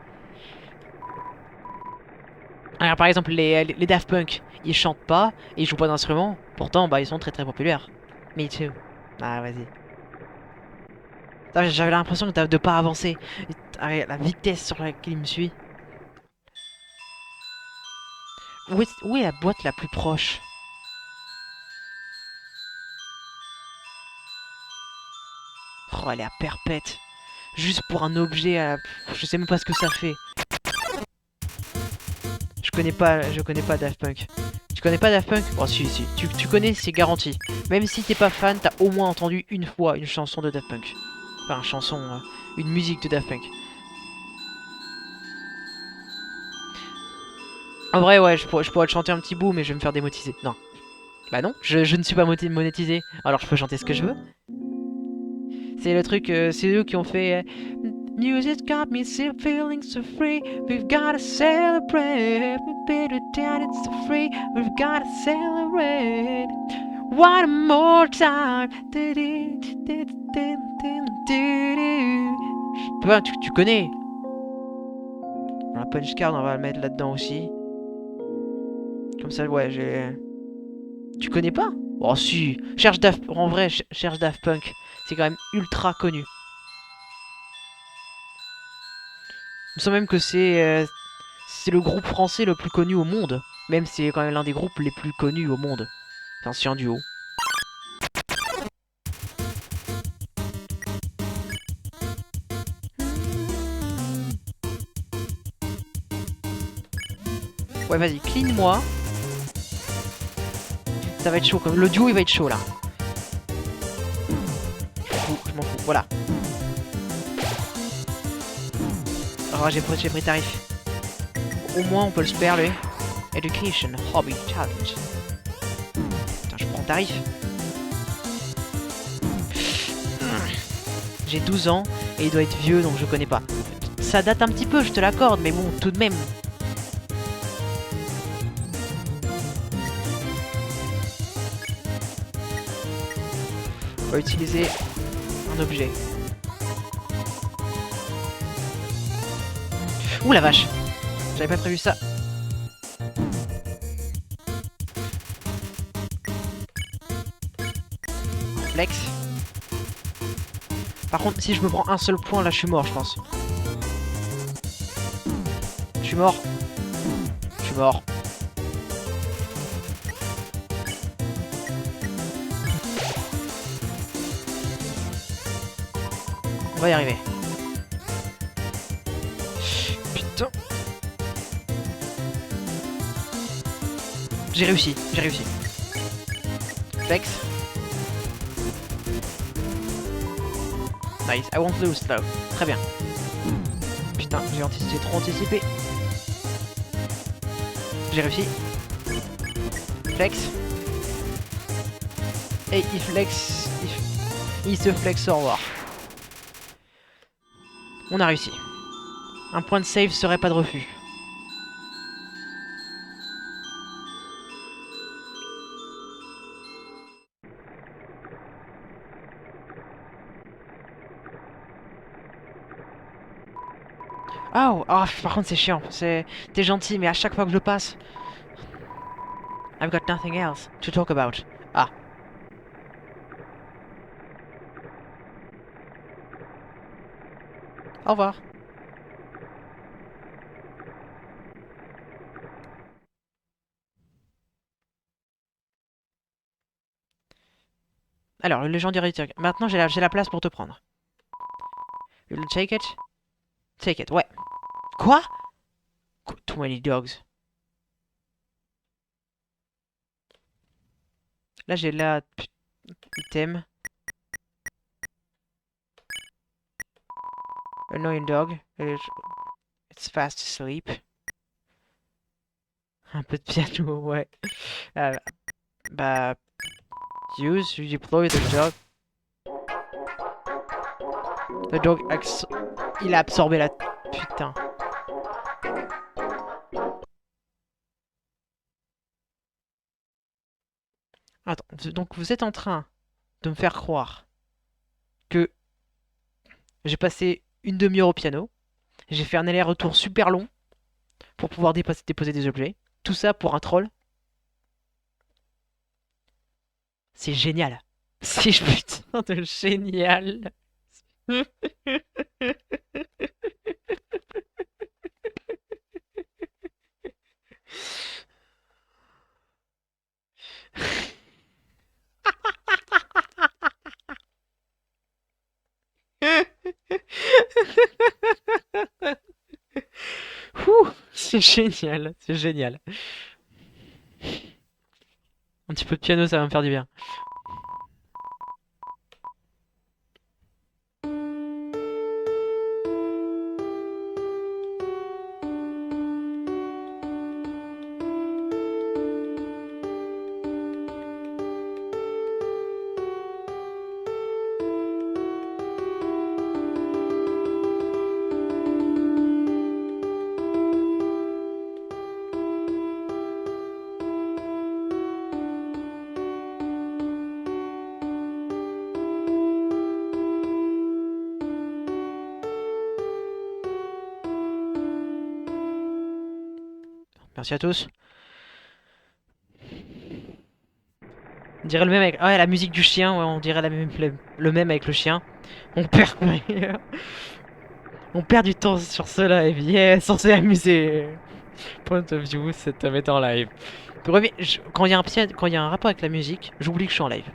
Alors, par exemple, les Daft Punk, ils chantent pas, et ils jouent pas d'instrument, pourtant, bah, ils sont très très populaires. Me too. Ah, vas-y. J'avais l'impression de pas avancer. La vitesse sur laquelle il me suit. Où est la boîte la plus proche? Oh, elle est à perpète. Juste pour un objet à... Je sais même pas ce que ça fait. Je connais pas Daft Punk. Tu connais pas Daft Punk? Oh si, si. Tu connais, c'est garanti. Même si t'es pas fan, t'as au moins entendu une fois une chanson de Daft Punk. Enfin, une chanson... une musique de Daft Punk. En vrai, ouais, je pourrais te chanter un petit bout, mais je vais me faire démonétiser. Non. Bah non, je ne suis pas monétisé. Alors je peux chanter ce que je veux. C'est le truc, c'est eux qui ont fait... Music's got me still feeling so free. We've gotta celebrate. We better down, it's so free. We've gotta celebrate. One more time. Tu connais. La punch card, on va le mettre là-dedans aussi. Comme ça, ouais, j'ai... Tu connais pas? Oh si. Cherche Daft... En vrai, cherche Daft Punk. C'est quand même ultra connu. Il me semble même que c'est le groupe français le plus connu au monde. Même si c'est quand même l'un des groupes les plus connus au monde. Enfin, c'est un duo. Ouais, vas-y, clean-moi. Ça va être chaud. Le duo, il va être chaud, là. Je m'en fous. Voilà. Alors, j'ai pris tarif. Au moins, on peut le spare, lui. Education, Hobby, Challenge. Putain, je prends tarif. J'ai 12 ans et il doit être vieux, donc je connais pas. Ça date un petit peu, je te l'accorde, mais bon, tout de même. On va utiliser un objet. Ouh la vache! J'avais pas prévu ça. Flex. Par contre, si je me prends un seul point, là, je suis mort, je pense. Je suis mort. Je suis mort. On va y arriver. Putain. J'ai réussi, j'ai réussi. Flex. Nice, I won't lose though. Très bien. Putain, j'ai trop anticipé. J'ai réussi. Flex. Et il flex. Il se flex au revoir. On a réussi. Un point de save serait pas de refus. Oh, oh, par contre c'est chiant. T'es gentil, mais à chaque fois que je passe, I've got nothing else to talk about. Ah. Au revoir. Alors, le légendaire retire. Maintenant, j'ai la place pour te prendre. You'll take it? Take it, ouais. Quoi? Too many dogs. Là, j'ai la... item. Annoying dog. It's fast asleep. Un peu de piano, ouais. Euh, bah... Use, you deploy the dog. Le dog... Il a absorbé la... Putain. Attends, donc vous êtes en train de me faire croire que j'ai passé une demi-heure au piano, j'ai fait un aller-retour super long pour pouvoir déposer des objets. Tout ça pour un troll. C'est génial. C'est putain de génial. C'est génial, c'est génial. Un petit peu de piano, ça va me faire du bien. Merci à tous. On dirait le même avec... Ouais, la musique du chien, ouais, on dirait le même avec le chien. On perd... on perd du temps sur ce live. Yes, on s'est amusé. Point of view, c'est à mettre en live. Quand il y a quand il y a un rapport avec la musique, j'oublie que je suis en live.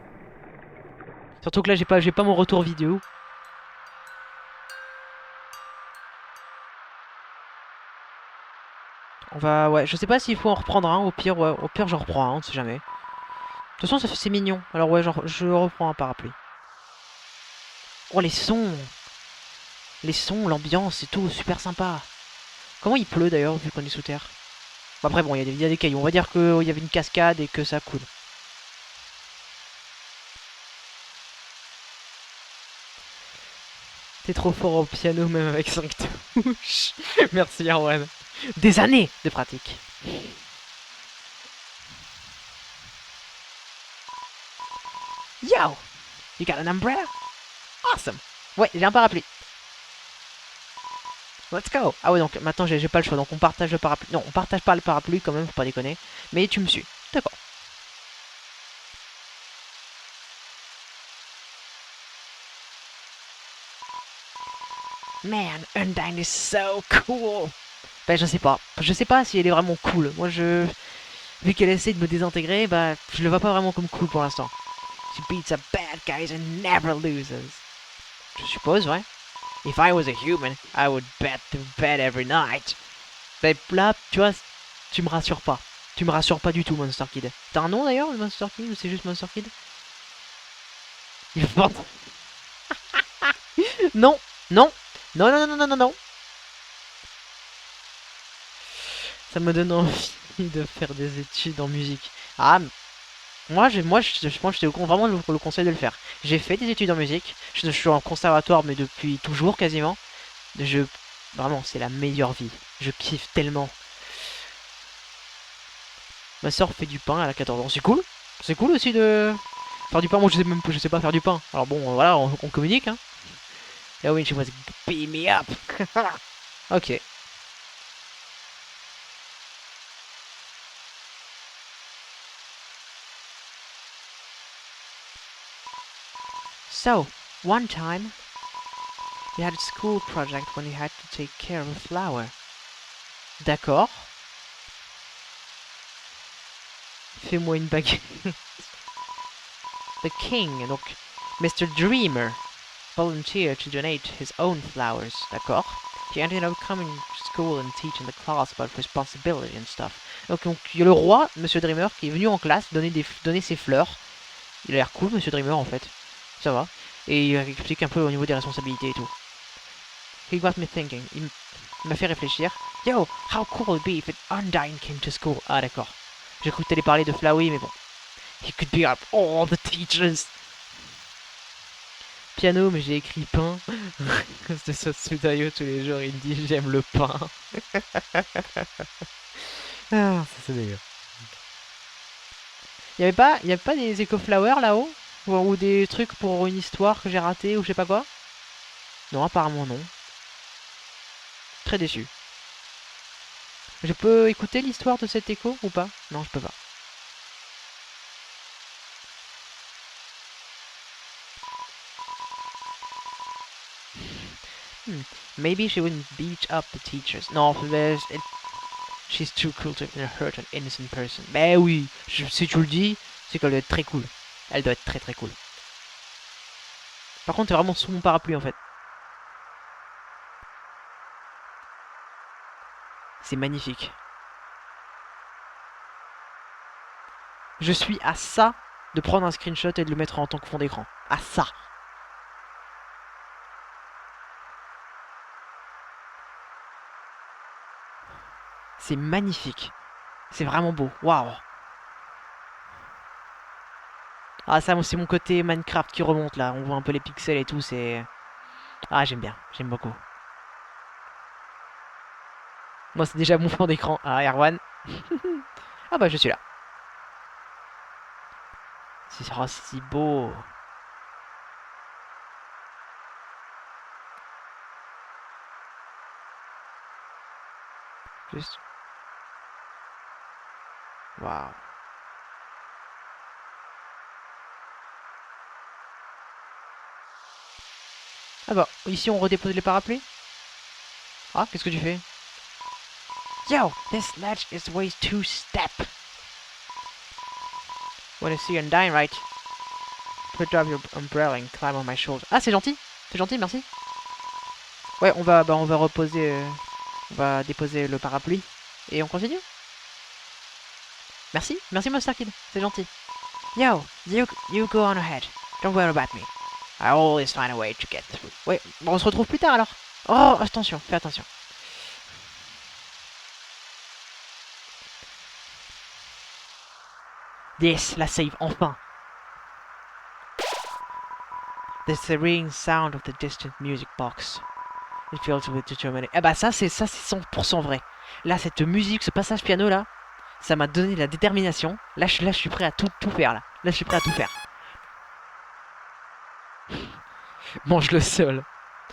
Surtout que là, j'ai pas mon retour vidéo. On va... Ouais, je sais pas s'il faut en reprendre un. Au pire j'en reprends un, on sait jamais. De toute façon, c'est mignon. Alors ouais, je reprends un parapluie. Oh, les sons! Les sons, l'ambiance et tout, super sympa. Comment il pleut d'ailleurs, vu qu'on est sous terre? Bon, après, bon, il y a des cailloux. On va dire qu'il y avait une cascade et que ça coule. T'es trop fort au piano, même avec 5 touches. Merci, Arwan. Des années de pratique. Yo! You got an umbrella? Awesome! Ouais, j'ai un parapluie. Let's go! Ah ouais, donc maintenant j'ai pas le choix. Donc on partage le parapluie. Non, on partage pas le parapluie quand même, faut pas déconner. Mais tu me suis. D'accord. Man, Undyne is so cool! Ben je sais pas. Je sais pas si elle est vraiment cool. Moi je... Vu qu'elle essaie de me désintégrer, bah je le vois pas vraiment comme cool pour l'instant. She beats up bad guys and never loses. Je suppose, ouais. If I was a human, I would bet to bed every night. Mais là, tu vois, tu me rassures pas. Tu me rassures pas du tout, Monster Kid. T'as un nom d'ailleurs, le Monster Kid, ou c'est juste Monster Kid? Il vente. Non, non, non, non, non, non, non, non. Ça me donne envie de faire des études en musique. Ah, je te vraiment le conseil de le faire. J'ai fait des études en musique. Je suis en conservatoire, mais depuis toujours quasiment. Je, vraiment, c'est la meilleure vie. Je kiffe tellement. Ma soeur fait du pain, elle a 14 ans. C'est cool. C'est cool aussi de faire du pain. Moi, je sais pas faire du pain. Alors bon, voilà, on communique, hein. Là, oui, she was beam me up. Ok. So, one time, we had a school project when we had to take care of a flower. D'accord. Fais-moi une baguette. The king, donc Mr. Dreamer, volunteered to donate his own flowers. D'accord. He ended up coming to school and teaching the class about responsibility and stuff. Donc il y a le roi, Monsieur Dreamer, qui est venu en classe donner ses fleurs. Il a l'air cool, Monsieur Dreamer, en fait. Ça va. Et il explique un peu au niveau des responsabilités et tout. He got me thinking. Il m'a fait réfléchir. Yo, how cool would it be if an Undyne came to school? Ah d'accord. J'ai cru que t'allais parler de Flowey, mais bon. He could be up all the teachers. Piano, mais j'ai écrit pain. C'est ça, Sudayo tous les jours, il me dit j'aime le pain. Ah, ça c'est d'ailleurs. Y avait pas des éco-flowers là-haut? Ou des trucs pour une histoire que j'ai ratée ou je sais pas quoi? Non, apparemment non. Très déçu. Je peux écouter l'histoire de cet écho ou pas? Non, je peux pas. Maybe she wouldn't beat up the teachers. Non, she's too cool to hurt an innocent person. Ben oui, si tu le dis, c'est qu'elle doit être très cool. Elle doit être très très cool. Par contre, t'es vraiment sous mon parapluie en fait. C'est magnifique. Je suis à ça de prendre un screenshot et de le mettre en tant que fond d'écran. À ça. C'est magnifique. C'est vraiment beau. Waouh. Ah ça, c'est mon côté Minecraft qui remonte là. On voit un peu les pixels et tout. C'est... Ah j'aime bien. J'aime beaucoup. Moi c'est déjà mon fond d'écran. Ah Erwan. Ah bah je suis là. C'est si beau. Juste. Waouh. Ah bah, ici on redépose les parapluies. Ah, qu'est-ce que tu fais? Yo, this ledge is way too steep. Wanna see Undyne, right? Put down your umbrella and climb on my shoulder. Ah, c'est gentil. C'est gentil, merci. Ouais, on va reposer... on va déposer le parapluie. Et on continue. Merci, merci Monster Kid. C'est gentil. Yo, you go on ahead. Don't worry about me. I always find a way to get through. Ouais, bon, on se retrouve plus tard alors. Oh, attention, fais attention. Yes, la save, enfin. The serene sound of the distant music box. It feels with determination. Ah bah ça c'est 100% vrai. Là, cette musique, ce passage piano là, ça m'a donné la détermination. Là, je suis prêt à tout faire là. Là, je suis prêt à tout faire. Mange le sol.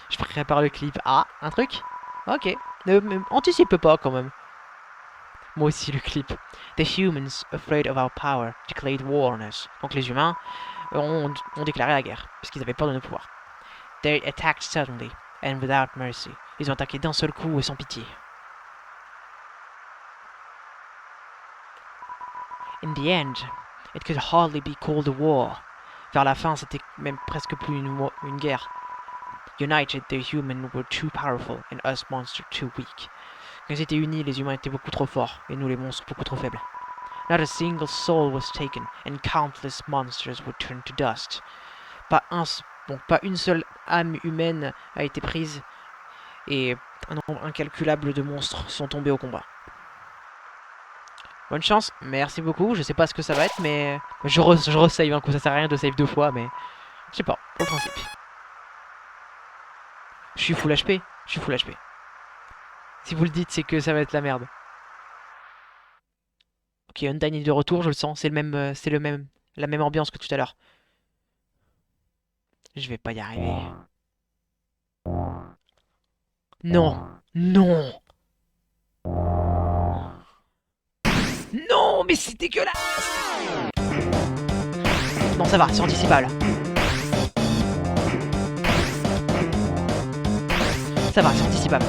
Je prépare le clip. Ah, un truc? Ok. Anticipe pas quand même. Moi aussi le clip. The humans, afraid of our power, declared war on us. Donc les humains ont déclaré la guerre, parce qu'ils avaient peur de nos pouvoirs. They attacked suddenly, and without mercy. Ils ont attaqué d'un seul coup et sans pitié. In the end, it could hardly be called a war. Vers la fin, c'était même presque plus une guerre. United, the humans were too powerful, and us monsters too weak. Quand ils étaient unis, les humains étaient beaucoup trop forts, et nous les monstres beaucoup trop faibles. Not a single soul was taken, and countless monsters were turned to dust. Pas une seule âme humaine a été prise, et un nombre incalculable de monstres sont tombés au combat. Bonne chance, merci beaucoup, je sais pas ce que ça va être, mais je resave, un coup ça sert à rien de save 2 fois, mais je sais pas, au principe. Je suis full HP, Si vous le dites, c'est que ça va être la merde. Ok, Undyne est de retour, je le sens, c'est la même ambiance que tout à l'heure. Je vais pas y arriver. Non, non, non, mais c'est dégueulasse. Bon, ça va, c'est anticipable. Ça va, c'est anticipable.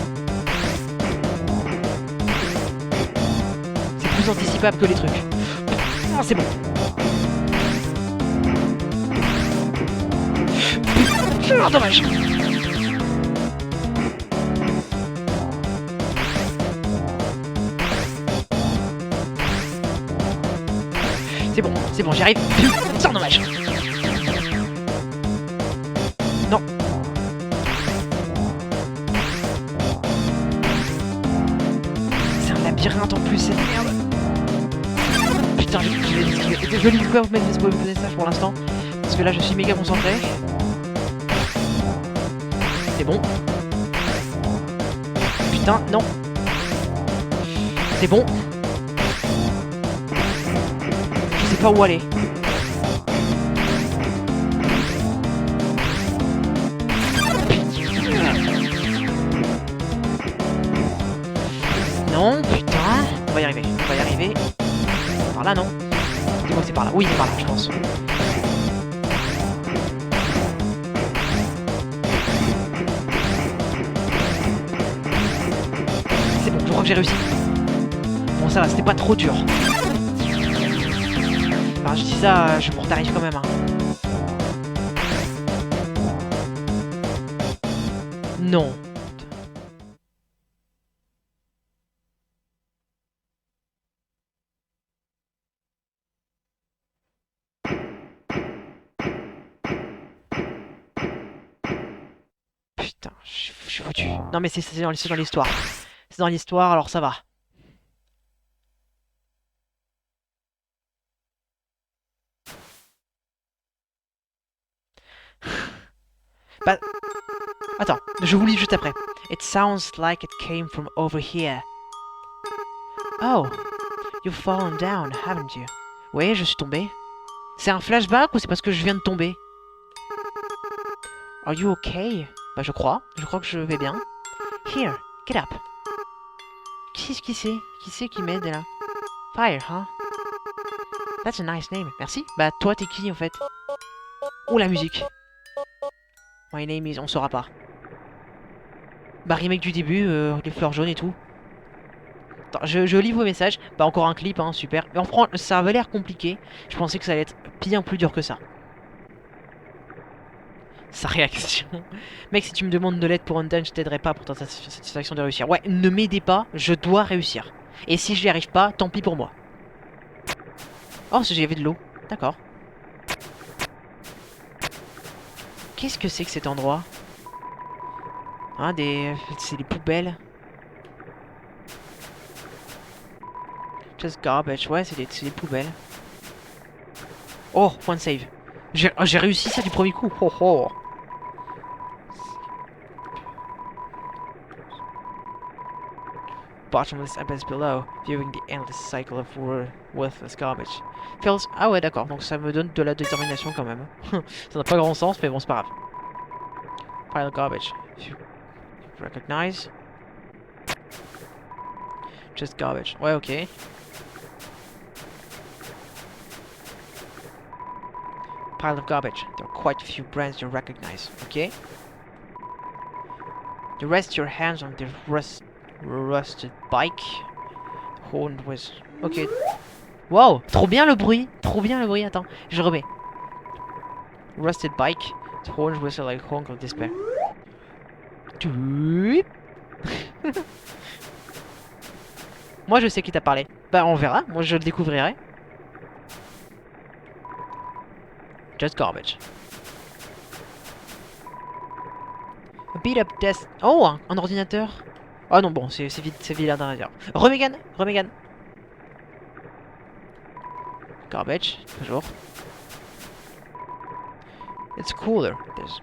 C'est plus anticipable que les trucs. Ah, c'est bon. Ah, dommage. C'est bon, j'y arrive. Putain, dommage. Non. C'est un labyrinthe en plus, cette merde. Putain, je vais lui vous mettre des messages pour l'instant. Parce que là, je suis méga concentré. C'est bon. Putain, non. C'est bon. Je sais pas où aller. Non, putain. On va y arriver. Par là, non. Dis-moi que c'est par là. Oui, c'est par là, je pense. C'est bon, je crois que j'ai réussi. Bon, ça va, c'était pas trop dur. Enfin, je dis ça, je pour t'arrive quand même. Hein. Non. Putain, je suis foutu. Non mais c'est dans l'histoire. C'est dans l'histoire, alors ça va. Bah... Attends, je vous lis juste après. It sounds like it came from over here. Oh, you've fallen down, haven't you? Oui, je suis tombé. C'est un flashback ou c'est parce que je viens de tomber? Are you okay? Bah je crois que je vais bien. Here, get up. Qui c'est qui m'aide là? Fire, huh? That's a nice name. Merci. Bah toi t'es qui en fait? Oh la musique. My name is... On saura pas. Bah remake du début, les fleurs jaunes et tout. Attends, je lis vos messages. Bah encore un clip, hein, super. Mais ça avait l'air compliqué. Je pensais que ça allait être bien plus dur que ça. Sa réaction. Mec, si tu me demandes de l'aide pour Undyne, je t'aiderai pas pour ta satisfaction de réussir. Ouais, ne m'aidez pas, je dois réussir. Et si je n'y arrive pas, tant pis pour moi. Oh, j'avais de l'eau. D'accord. Qu'est-ce que c'est que cet endroit? Hein, c'est des poubelles. Just garbage, ouais, c'est des poubelles. Oh, point de save. J'ai réussi ça du premier coup. Oh, oh. Bottomless abyss below, viewing the endless cycle of worthless garbage. Feels... Ah ouais, d'accord, donc ça me donne de la détermination quand même. Ça n'a pas grand sens, mais bon, c'est pas grave. Pile of garbage. If you recognize. Just garbage. Ouais, ok. Pile of garbage. There are quite a few brands you recognize. Okay. You rest your hands on the rusted bike. Horned with... Ok. Wow, trop bien le bruit. Attends, je remets. Rusted bike. Horned with like honk of despair. Moi je sais qui t'a parlé. Bah on verra, moi je le découvrirai. Just garbage. A beat up desk. Oh, un ordinateur. Ah non, bon, c'est vide, c'est vide à l'intérieur. Remegan, Remegan. Garbage, toujours. It's cooler. There's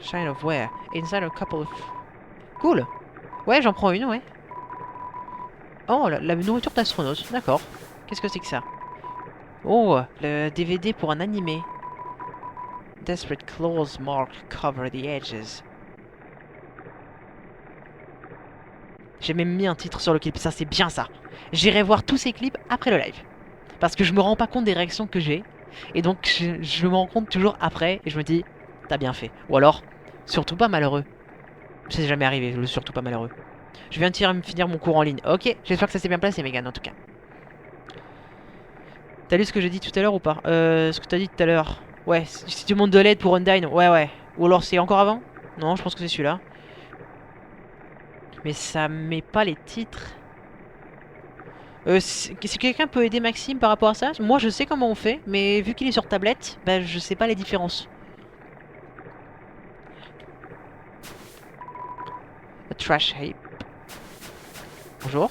shine of wear. Inside a couple of... Cool. Ouais, j'en prends une, ouais. Oh, la nourriture d'astronaute, d'accord. Qu'est-ce que c'est que ça? Oh, le DVD pour un animé. Desperate claws mark cover the edges. J'ai même mis un titre sur le clip, ça c'est bien ça. J'irai voir tous ces clips après le live. Parce que je me rends pas compte des réactions que j'ai. Et donc je me rends compte toujours après et je me dis, t'as bien fait. Ou alors, surtout pas malheureux. C'est jamais arrivé, le surtout pas malheureux. Je viens de finir mon cours en ligne. Ok, j'espère que ça s'est bien passé, Megan, en tout cas. T'as lu ce que j'ai dit tout à l'heure ou pas? Ce que t'as dit tout à l'heure. Ouais, si tu montes de l'aide pour Undyne, ouais, ouais. Ou alors c'est encore avant? Non, je pense que c'est celui-là. Mais ça met pas les titres. Si quelqu'un peut aider Maxime par rapport à ça? Moi, je sais comment on fait, mais vu qu'il est sur tablette, bah, je sais pas les différences. A trash heap. Bonjour.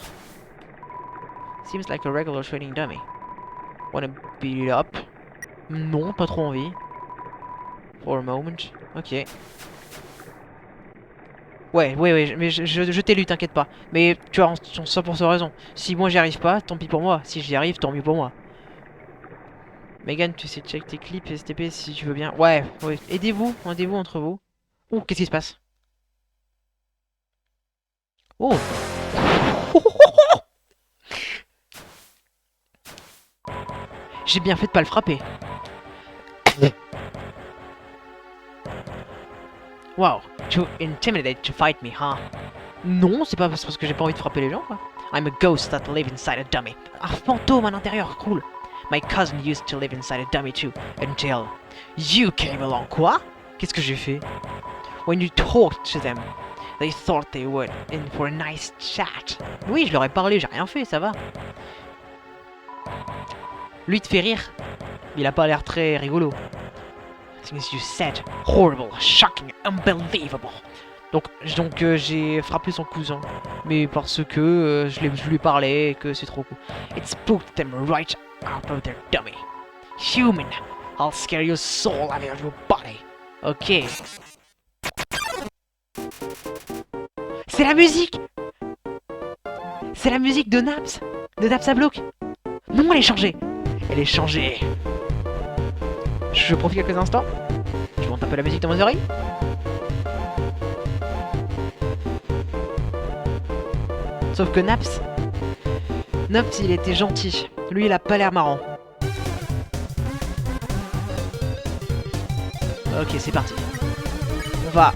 Seems like a regular training dummy. Wanna beat it up? Non, pas trop envie. For a moment. Ok. Ouais, mais je t'ai lu, t'inquiète pas. Mais tu vois, on ça pour sa raison. Si moi j'y arrive pas, tant pis pour moi. Si j'y arrive, tant mieux pour moi. Megan, tu sais check tes clips STP si tu veux bien. Ouais. Aidez-vous entre vous. Oh, qu'est-ce qui se passe? Oh. J'ai bien fait de pas le frapper. Wow, too intimidated to fight me, huh? Non, c'est pas parce que j'ai pas envie de frapper les gens, quoi. I'm a ghost that live inside a dummy. Un fantôme à l'intérieur, cool. My cousin used to live inside a dummy too, until you came along. Quoi? Qu'est-ce que j'ai fait? When you talked to them, they thought they were in for a nice chat. Oui, je leur ai parlé, j'ai rien fait, ça va. Lui te fait rire. Il a pas l'air très rigolo. Things you said, horrible, shocking, unbelievable. Donc j'ai frappé son cousin, mais parce que je lui parlais et que c'est trop cool. It spooked them right out of their dummy. Human, I'll scare your soul out of your body. Ok. C'est la musique. C'est la musique de Naps, à Block. Non, elle est changée. Elle est changée. Je profite quelques instants. Je monte un peu la musique dans mes oreilles. Sauf que Naps, il était gentil. Lui, il a pas l'air marrant. Ok, c'est parti. On va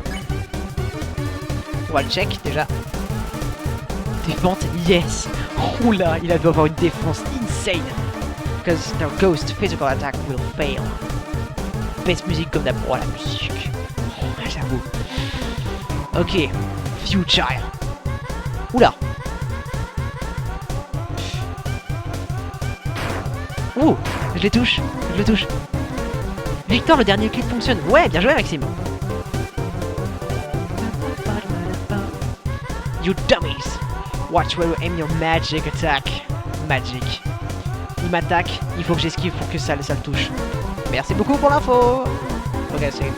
le check déjà. Défense, yes. Oula, il doit avoir une défense insane. Because their ghost physical attack will fail. Best musique comme d'hab. Oh la musique. Oh, j'avoue. Ok. Future. Oula. Ouh, je les touche. Victor, le dernier clip fonctionne. Ouais, bien joué Maxime. You dummies. Watch where you aim your magic attack. Magic. Il m'attaque, il faut que j'esquive pour que ça le touche. Merci beaucoup pour l'info. Ok, c'est...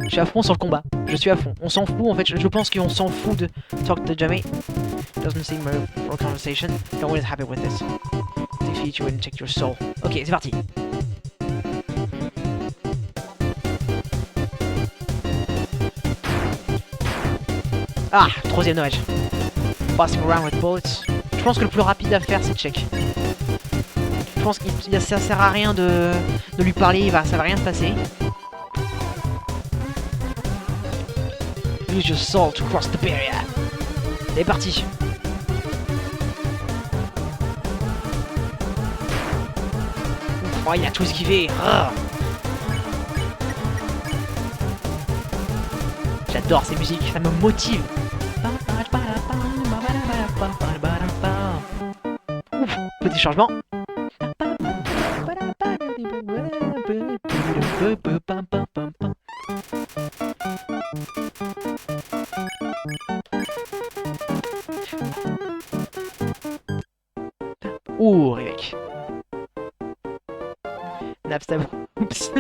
Je suis à fond sur le combat. Je suis à fond. On s'en fout en fait. Je pense qu'on s'en fout de Talk to Jamie. Doesn't seem for conversation. No one is happy with this. Defeat you and take your soul. Ok, c'est parti. Ah, troisième dommage. Passing around with bullets. Je pense que le plus rapide à faire c'est check. Je pense que ça sert à rien de lui parler, ça va rien se passer. Use your soul to cross the barrier. C'est parti. Oh, il a tout esquivé. J'adore ces musiques, ça me motive. chargement. Ouh, Rivek. Napstab. Oups.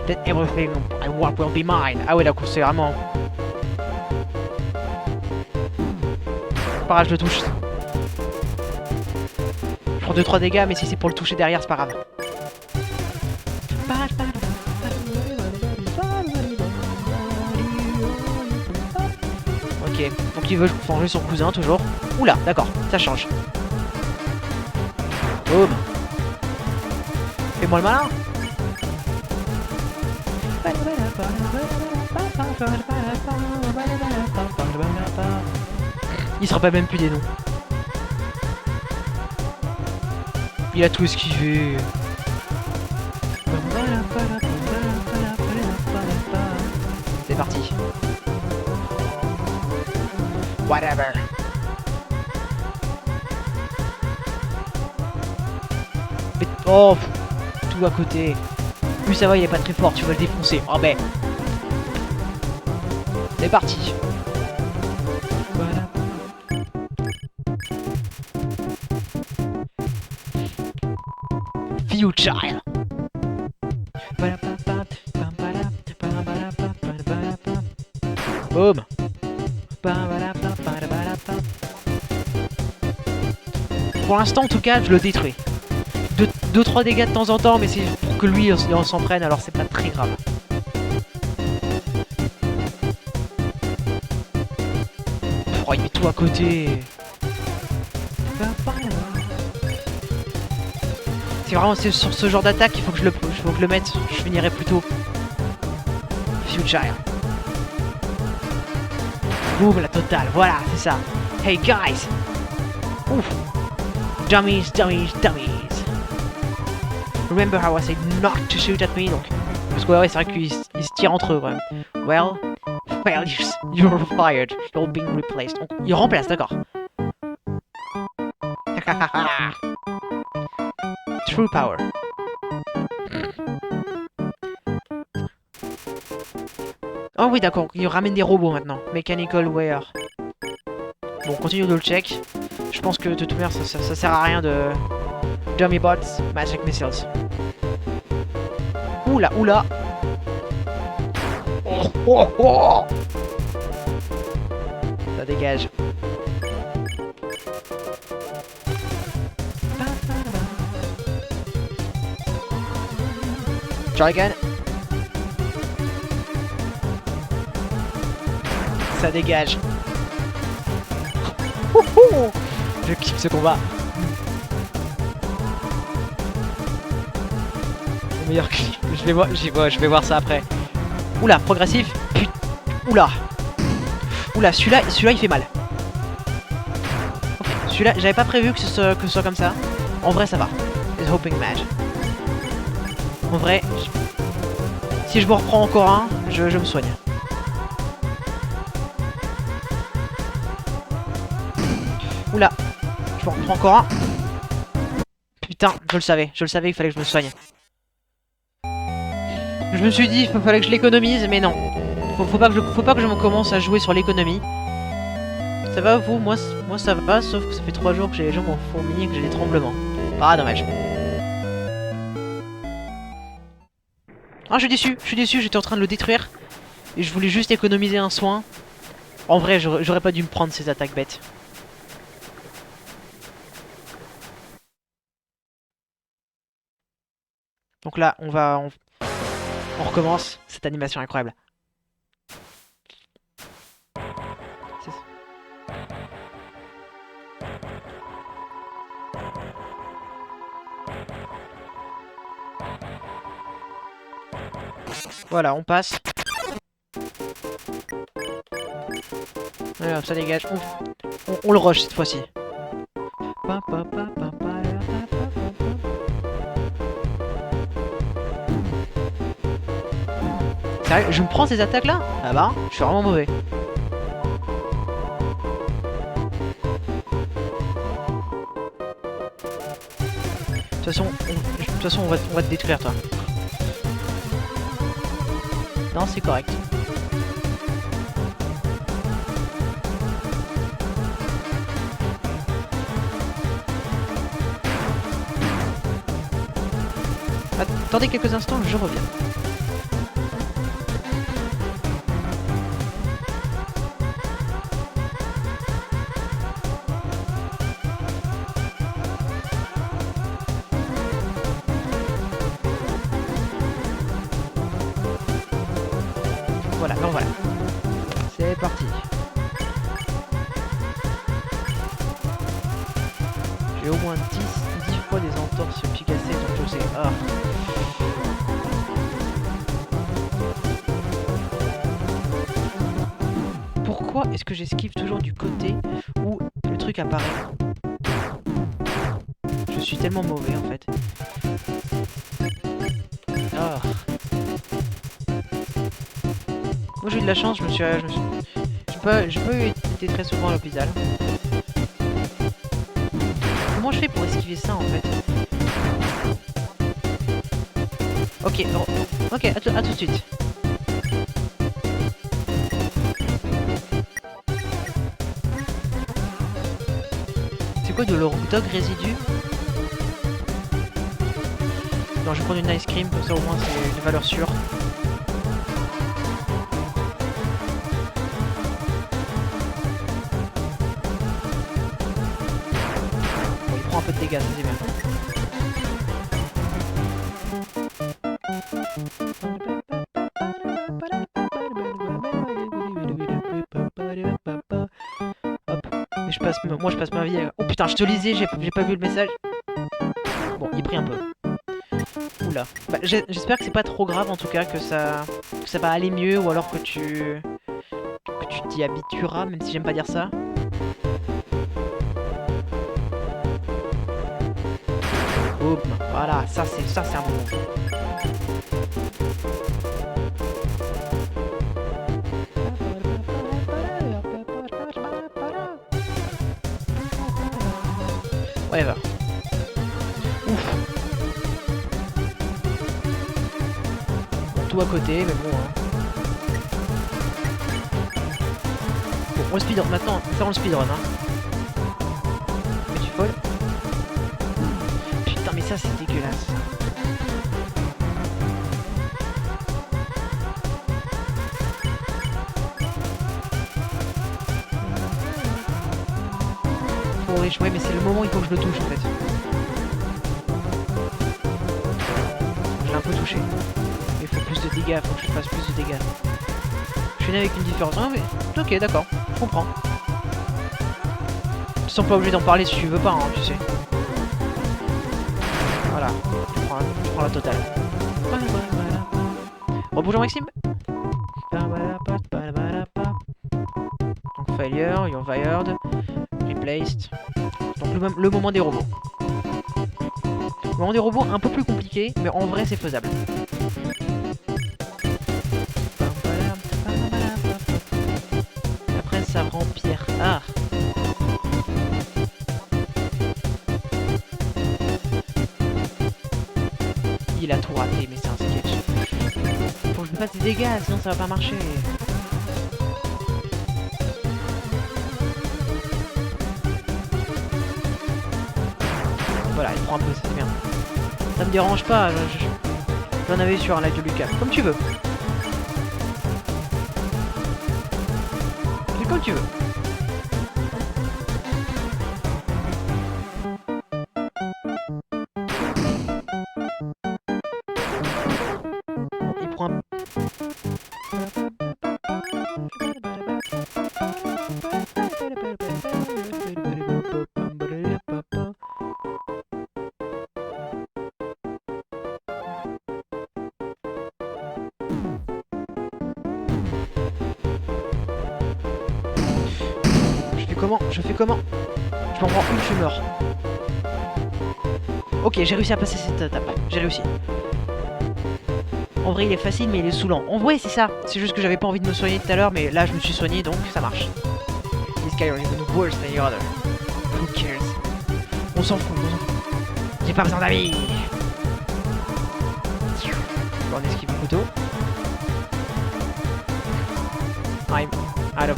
Then everything I want will be mine. Ah ouais, d'accord, c'est vraiment... Pas grave, je le touche. Je prends 2-3 dégâts, mais si c'est pour le toucher derrière, c'est pas grave. Ok, donc il veut venger son cousin, toujours. Oula, d'accord, ça change. Boum. Fais-moi le malin. Il se rappelle même plus des noms. Il a tout esquivé. C'est parti. Whatever. Mais... Oh, tout à côté. Lui ça va, il est pas très fort, tu vas le défoncer. Oh ben. C'est parti. Future. Boum. Pour l'instant, en tout cas, je le détruis. 2-3 dégâts de temps en temps, mais c'est pour que lui on s'en prenne, alors c'est pas très grave. Oh, il met tout à côté. C'est vraiment sur ce genre d'attaque qu'il faut que je le mette. Je finirai plus tôt. Future. Boum, la totale. Voilà, c'est ça. Hey guys. Ouf. Dummies, dummies, dummies. Remember how I said not to shoot at me, donc. Parce que ouais, c'est vrai qu'ils se tirent entre eux, ouais. Well, you're fired. You're being replaced. Donc, il remplace, d'accord. True power. Oh oui, d'accord, il ramène des robots maintenant. Mechanical Wear. Bon, continue de le check. Je pense que de toute manière, ça sert à rien de... Dummy Bots, Magic Missiles. Oula, oula. Oh, oh, oh. Ça dégage. Dragon. Ça dégage. Je kiffe ce combat. Le meilleur clip. Je vais voir ça après. Oula, progressif. Putain. Oula. Oula, celui-là il fait mal. Okay. Celui-là, j'avais pas prévu que ce soit comme ça. En vrai, ça va. It's hoping mad. En vrai, si je me reprends encore un, je me soigne. Oula, je me reprends encore un. Putain, je le savais, il fallait que je me soigne. Je me suis dit, il fallait que je l'économise, mais non. Faut pas que je me commence à jouer sur l'économie. Ça va vous? Moi ça va, sauf que ça fait 3 jours que j'ai les jambes en fourmis et que j'ai des tremblements. Ah, dommage. Ah, je suis déçu, j'étais en train de le détruire. Et je voulais juste économiser un soin. En vrai, j'aurais pas dû me prendre ces attaques bêtes. Donc là, on recommence cette animation incroyable. Voilà, on passe. Alors, ça dégage. On le rush cette fois-ci. Sérieux, je me prends ces attaques là? Ah bah, je suis vraiment mauvais. toute façon on va te détruire toi. Non, c'est correct. Attendez quelques instants, je reviens. Voilà, non voilà. C'est parti. J'ai au moins 10 fois des entorses pied cassé, donc je sais. Ah. Pourquoi est-ce que j'esquive toujours du côté où le truc apparaît? Je suis tellement mauvais en fait. Ah. Moi j'ai eu de la chance, j'ai pas été très souvent à l'hôpital. Comment je fais pour esquiver ça en fait? Ok, ok, à tout de suite. C'est quoi de l'Orgdog résidu? Non, je vais prendre une ice cream, comme ça au moins c'est une valeur sûre. Bon, il prend un peu de dégâts, ça c'est bien. Hop, et moi je passe ma vie à... Oh putain, je te lisais, j'ai pas vu le message. Bon, il prie un peu. Oula. Bah, j'espère que c'est pas trop grave en tout cas, que ça va aller mieux, ou alors que tu t'y habitueras, même si j'aime pas dire ça. Boum, voilà, ça c'est un bon move. Whatever. Ouf. Bon, tout à côté, mais bon. Hein. Bon, on le speedrun maintenant, ça on le speedrun. Hein. Es-tu folle? Putain, mais ça c'est dégueulasse. Faut échouer, mais c'est le moment où il faut que je le touche en fait. Je l'ai un peu touché. Mais il faut plus de dégâts, faut que je fasse plus de dégâts. Je suis né avec une différence. Non mais. Ok, d'accord, je comprends. Tu sens pas obligé d'en parler si tu veux pas, hein, tu sais. Voilà, je prends la totale. Bon, bonjour Maxime. Donc failure, you're fired, replaced. Donc le moment des robots. Le moment des robots un peu plus compliqué, mais en vrai c'est faisable. Après ça rempire. Ah. Il a tout raté, mais c'est un sketch. Faut que je me fasse des dégâts, sinon ça va pas marcher. Voilà, il prend un peu, c'est bien. Ça me dérange pas, j'en avais sur un live de Lucas. Comme tu veux. C'est comme tu veux. Il prend un... Je fais comment? Je m'en prends une, je suis mort. Ok, j'ai réussi à passer cette étape. J'ai réussi. En vrai, il est facile, mais il est saoulant. En vrai, c'est ça. C'est juste que j'avais pas envie de me soigner tout à l'heure, mais là, je me suis soigné, donc ça marche. This guy are even worse than the other. Who cares? On s'en fout, on s'en fout. pas besoin d'amis. Bon, on esquive le couteau. I'm out of...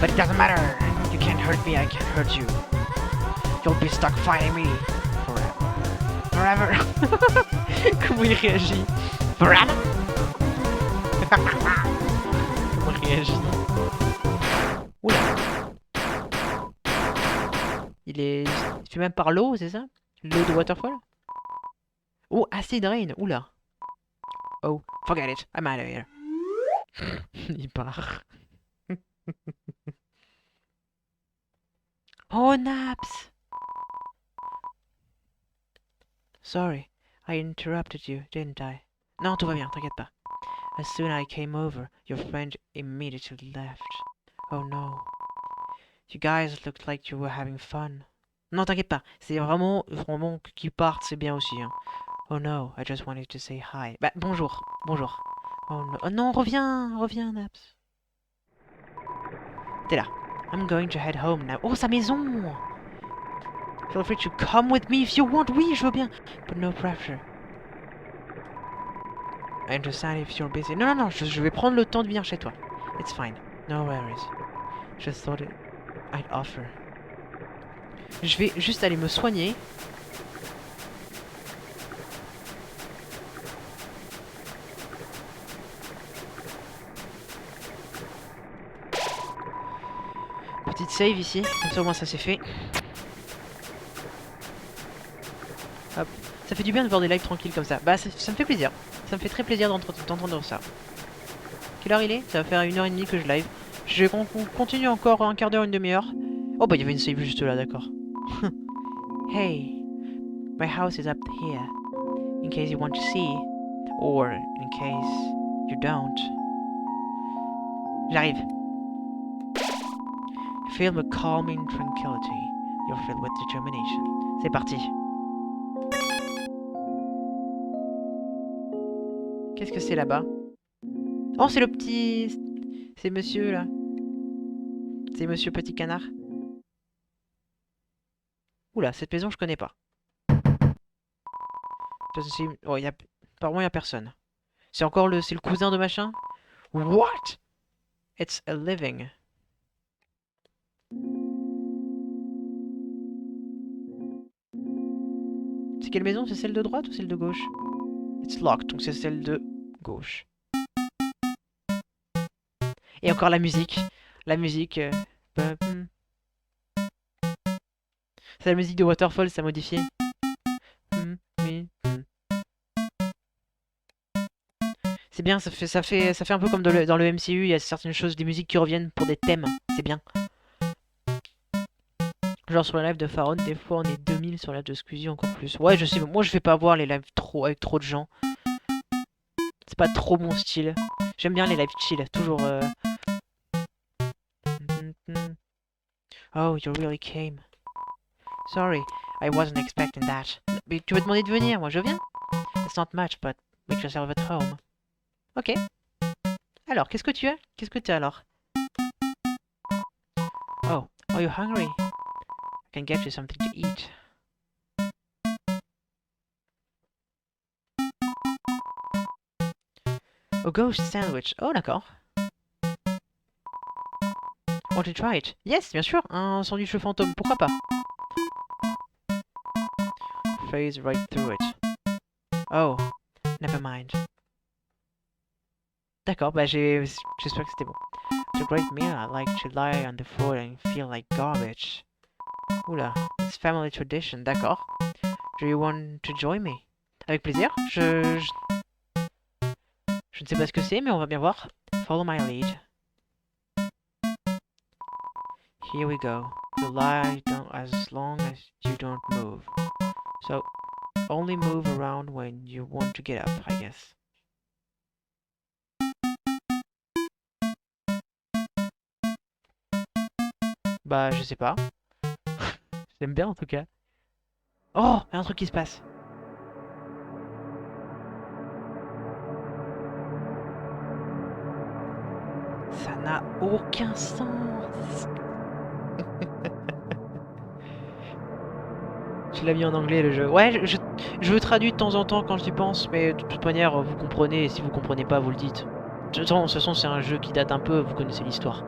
But it doesn't matter. You can't hurt me, I can't hurt you. You'll be stuck fighting me. Forever. Comment il réagit? Forever. Comment il réagit? Oula. Il fait même par l'eau, c'est ça? L'eau de waterfall? Oh, acid rain. Oula. Oh, forget it. I'm out of here. Il part. Oh, Naps. Sorry, I interrupted you, didn't I? Non, tout va bien, t'inquiète pas. As soon as I came over, your friend immediately left. Oh no. You guys looked like you were having fun. Non, t'inquiète pas, c'est vraiment qu'ils partent, c'est bien aussi. Hein. Oh no, I just wanted to say hi. Bah, bonjour, bonjour. Oh non, reviens, Naps. T'es là. I'm going to head home now. Oh, sa maison! Feel free to come with me if you want. Oui, je veux bien. But no pressure. I understand if you're busy. Non, je vais prendre le temps de venir chez toi. It's fine. No worries. Just thought I'd offer. Je vais juste aller me soigner. Petite save ici. Comme ça au moins ça c'est fait. Hop. Ça fait du bien de voir des lives tranquilles comme ça. Bah ça me fait plaisir. Ça me fait très plaisir d'entendre ça. Quelle heure il est? Ça va faire 1h30 que je live. Je continue encore un quart d'heure, une demi-heure. Oh bah il y avait une save juste là, d'accord. Hey, my house is up here. In case you want to see. Or in case you don't. J'arrive. Feel the calming tranquility. You're filled with determination. C'est parti. Qu'est-ce que c'est là-bas? Oh, c'est le petit... C'est monsieur, là. C'est monsieur Petit Canard. Oula, cette maison, je connais pas. Oh, apparemment, il y a personne. C'est encore le... C'est le cousin de machin? What? It's a living. C'est quelle maison? C'est celle de droite ou celle de gauche? It's locked, donc c'est celle de gauche. Et encore la musique. La musique... C'est la musique de Waterfall, ça modifié. C'est bien, ça fait un peu comme dans le MCU, il y a certaines choses, des musiques qui reviennent pour des thèmes. C'est bien. Genre sur le live de Faron, des fois on est 2000, sur le live de Squeezie encore plus. Ouais, je sais, moi je vais pas voir les lives avec trop de gens. C'est pas trop mon style. J'aime bien les lives chill, toujours... Oh, you really came. Sorry, I wasn't expecting that. Mais tu m'as demandé de venir, moi je viens. It's not much, but make yourself at home. Ok. Alors, qu'est-ce que tu as? Qu'est-ce que tu as alors? Oh, are you hungry? I can get you something to eat. A ghost sandwich. Oh, d'accord. Want to try it? Yes, bien sûr. Un sandwich fantôme, pourquoi pas? Phase right through it. Oh, never mind. D'accord, bah j'espère que c'était bon. It's a great meal. I like to lie on the floor and feel like garbage. Oula, it's family tradition, d'accord. Do you want to join me? Avec plaisir. Je ne sais pas ce que c'est, mais on va bien voir. Follow my lead. Here we go. You lie down as long as you don't move. So, only move around when you want to get up, I guess. Bah, je sais pas. J'aime bien en tout cas. Oh, il y a un truc qui se passe. Ça n'a aucun sens. tu l'as mis en anglais le jeu. Ouais, je le traduis de temps en temps quand j'y pense, mais de toute manière, vous comprenez, et si vous comprenez pas, vous le dites. De toute façon, c'est un jeu qui date un peu, vous connaissez l'histoire.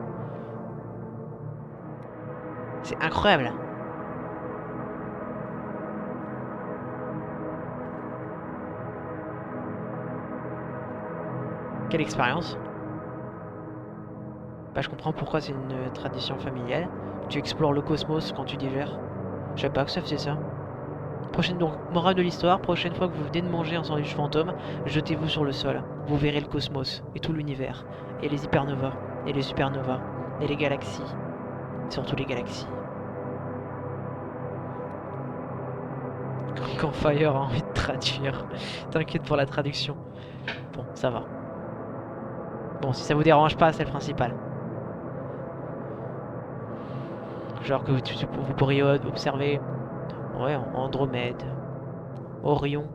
C'est incroyable. Quelle expérience. Bah, je comprends pourquoi c'est une tradition familiale. Tu explores le cosmos quand tu digères. Je savais pas que ça faisait ça. Prochaine donc, morale de l'histoire, prochaine fois que vous venez de manger un sandwich fantôme, jetez-vous sur le sol. Vous verrez le cosmos et tout l'univers. Et les hypernovas, et les supernovas, et les galaxies. Surtout les galaxies. Quand Fire a envie de traduire. T'inquiète pour la traduction. Bon, ça va. Bon, si ça vous dérange pas, c'est le principal. Genre que vous pourriez observer, ouais, Andromède, Orion,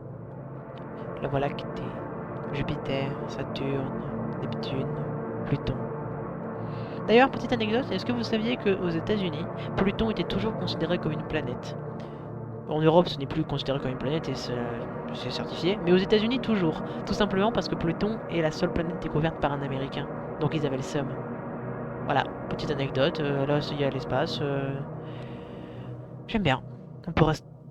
la Voie lactée, Jupiter, Saturne, Neptune, Pluton. D'ailleurs, petite anecdote, est-ce que vous saviez qu'aux États-Unis, Pluton était toujours considéré comme une planète? En Europe, ce n'est plus considéré comme une planète et c'est certifié, mais aux États-Unis, toujours. Tout simplement parce que Pluton est la seule planète découverte par un Américain. Donc ils avaient le seum. Voilà, petite anecdote, là il y a l'espace. J'aime bien. On peut,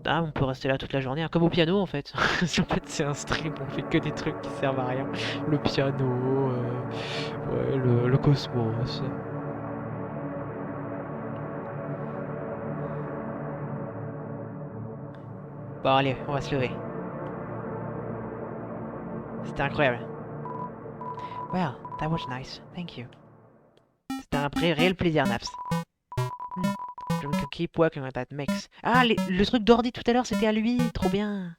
on peut rester là toute la journée, hein, comme au piano en fait. En fait, c'est un stream, on fait que des trucs qui servent à rien. Le piano, ouais, le cosmos. Bon, allez, on va se lever. C'était incroyable. Well, that was nice, thank you. C'était un réel plaisir, Naps. Hmm. Je can keep working on that mix. Ah, le truc d'ordi tout à l'heure, c'était à lui, trop bien.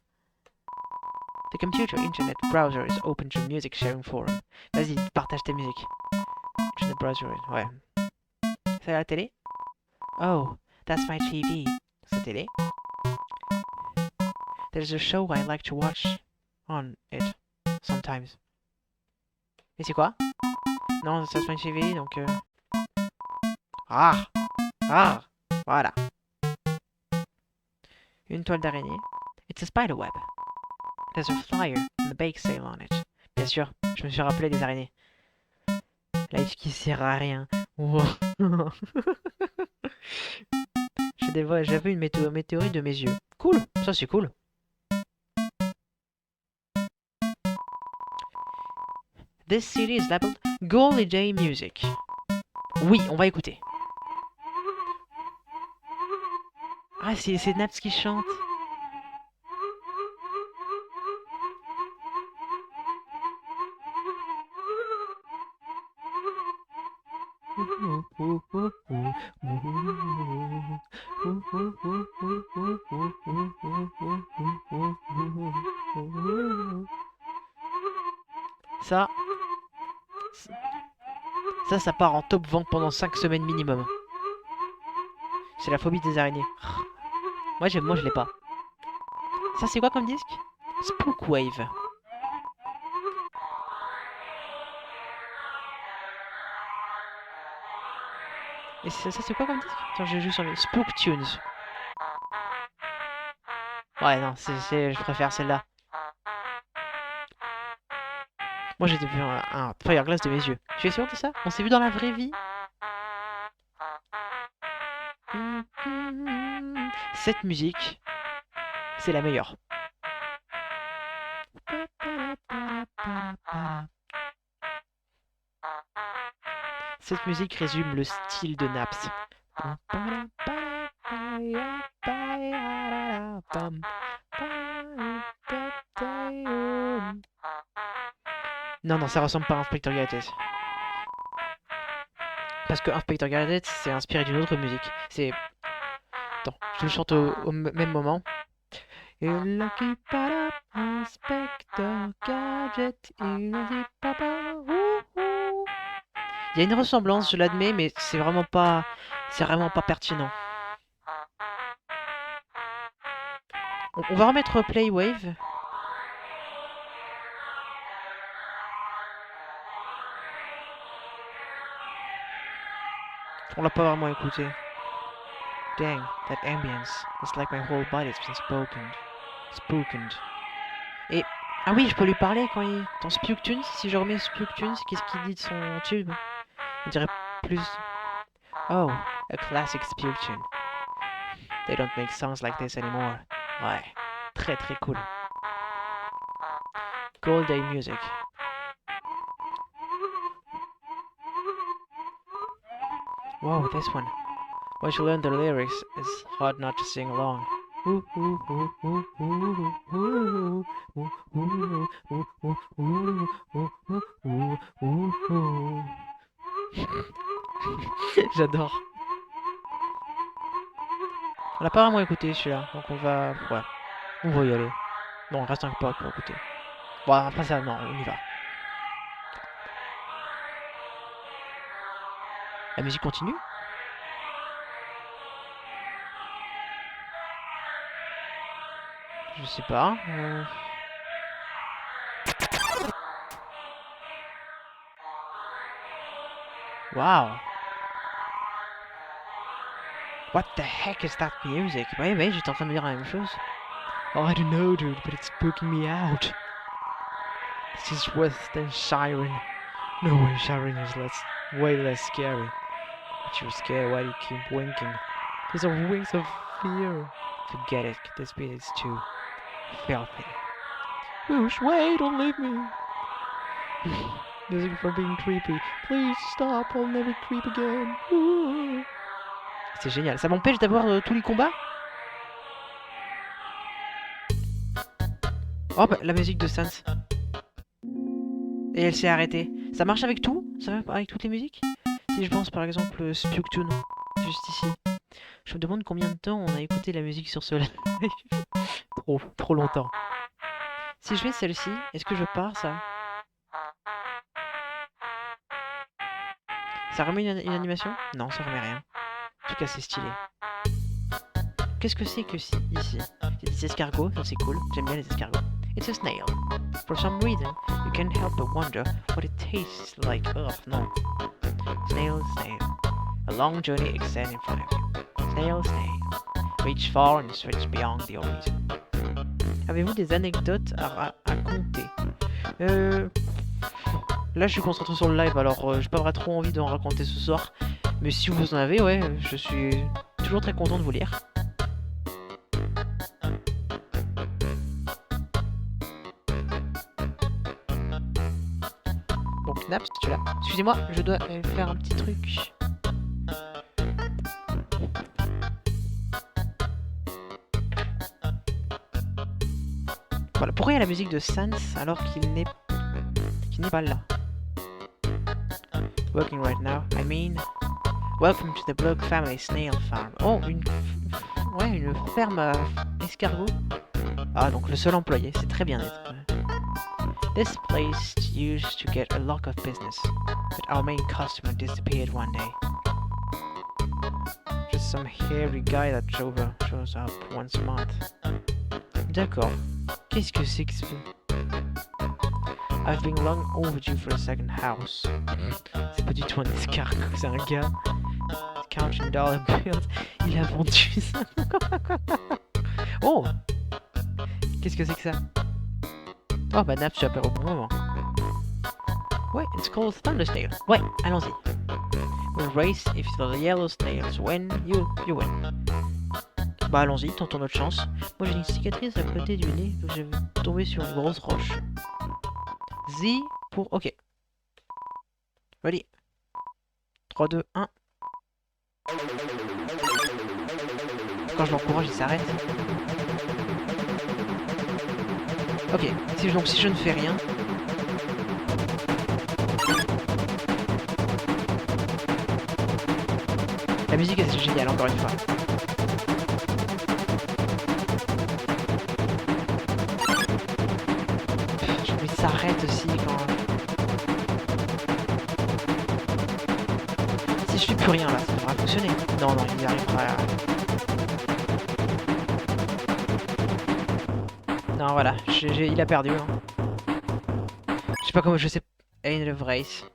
The computer internet browser is open to music sharing forum. Vas-y, partage ta musique. Internet browser, ouais. C'est à la télé? Oh, that's my TV. C'est la télé? There's a show I like to watch on it sometimes. Et c'est quoi? Non, that's my TV, donc Ah! Ah! Voilà. Une toile d'araignée. It's a spider web. There's a flyer and a bake sale on it. Bien sûr, je me suis rappelé des araignées. Life qui sert à rien. Wow. J'avais une météorite de mes yeux. Cool, ça c'est cool. This CD is labeled Golly Day Music. Oui, on va écouter. Ah, c'est Naps qui chante. Ça, ça part en top vente pendant 5 semaines minimum. C'est la phobie des araignées. Moi je l'ai pas. Ça c'est quoi comme disque? Spookwave. Et ça c'est quoi comme disque? Attends, j'ai juste envie. Spook Tunes. Ouais, non, je préfère celle-là. Moi j'ai vu un Fireglass de mes yeux. Tu es sûr de ça? On s'est vu dans la vraie vie? Cette musique, c'est la meilleure. Cette musique résume le style de Naps. Non, non, ça ressemble pas à Inspector Gadget. Parce que Inspector Gadget, c'est inspiré d'une autre musique. C'est... Attends, je le chante au même moment. Lucky Papa, Inspector Gadget, Papa, il y a une ressemblance, je l'admets, mais c'est vraiment pas pertinent. On va remettre Playwave. On l'a pas vraiment écouté. Dang, that ambience. It's like my whole body's been Spookened. Et... Ah oui, je peux lui parler quand il... Dans Spooktunes, si je remets Spooktunes, qu'est-ce qu'il dit de son tube? On dirait plus... Oh, a classic Spooktune. They don't make songs like this anymore. Ouais, très très cool. Gold Day Music. Wow, this one. Once you learn the lyrics, it's hard not to sing along. J'adore. On l'a pas vraiment écouté celui-là, donc on va... Ouais, on va y aller. Non, on reste un peu pour écouter. Bon, après ça, non, on y va. La musique continue? Je sais pas. Wow. What the heck is that music? Ouais, j'étais en train de me dire la même chose. Oh, I don't know, dude, but it's spooking me out. This is worse than Siren. No way, Siren is way less scary. But you're scared, why do you keep winking? These are winks of fear. Forget it, this beat is too filthy. Whoosh, wait, don't leave me. Music for being creepy. Please stop, I'll never creep again. C'est génial. Ça m'empêche d'avoir tous les combats? Oh, bah, la musique de Sans. Et elle s'est arrêtée. Ça marche avec tout? Ça va avec toutes les musiques? Si je pense par exemple Spooktune, juste ici. Je me demande combien de temps on a écouté la musique sur ce live. Trop longtemps. Si je mets celle-ci, est-ce que je pars ça? Ça remet une animation? Non, ça remet rien. En tout cas, c'est stylé. Qu'est-ce que c'est que ici? Il y a des escargots, ça c'est cool. J'aime bien les escargots. It's a snail. For some reason, you can't help but wonder what it tastes like. Ugh, no. Snail. A long journey extends in front of you. Snail. Reach far and stretch beyond the horizon. Avez-vous des anecdotes à raconter? Là, je suis concentré sur le live, alors j'ai pas vraiment trop envie d'en raconter ce soir. Mais si vous en avez, ouais, je suis toujours très content de vous lire. Donc, Naps, tu l'as. Excusez-moi, je dois faire un petit truc. Voilà, pourquoi il y a la musique de Sans alors qu'il n'est pas là? Working right now, I mean... Welcome to the Block Family Snail Farm. Oh, une ferme à escargots. Ah, donc le seul employé, c'est très bien d'être. This place used to get a lot of business, but our main customer disappeared one day. Just some hairy guy that shows up once a month. D'accord. Qu'est-ce que c'est que ce... I've been long overdue for a second house. C'est pas du tout un escargot, c'est un gars. Counting dollar bills. Il a vendu ça. Oh! Qu'est-ce que c'est que ça? Oh bah Naps, tu appelles au bon moment. Ouais, it's called Thunder Snail. Ouais, allons-y. We'll race if the yellow snails win, you win. Bah allons-y, tentons notre chance. Moi j'ai une cicatrice à côté du nez, donc je vais tomber sur une grosse roche. Z pour... Ok. Ready. 3, 2, 1. Quand je l'encourage, il s'arrête. Ok, donc si je ne fais rien... La musique est géniale, encore une fois. Il s'arrête aussi quand... Si je fais plus rien là, ça devrait fonctionner. Non, il n'y arrivera pas. Non, voilà, il a perdu. Hein. Je sais pas comment, je sais... End of race.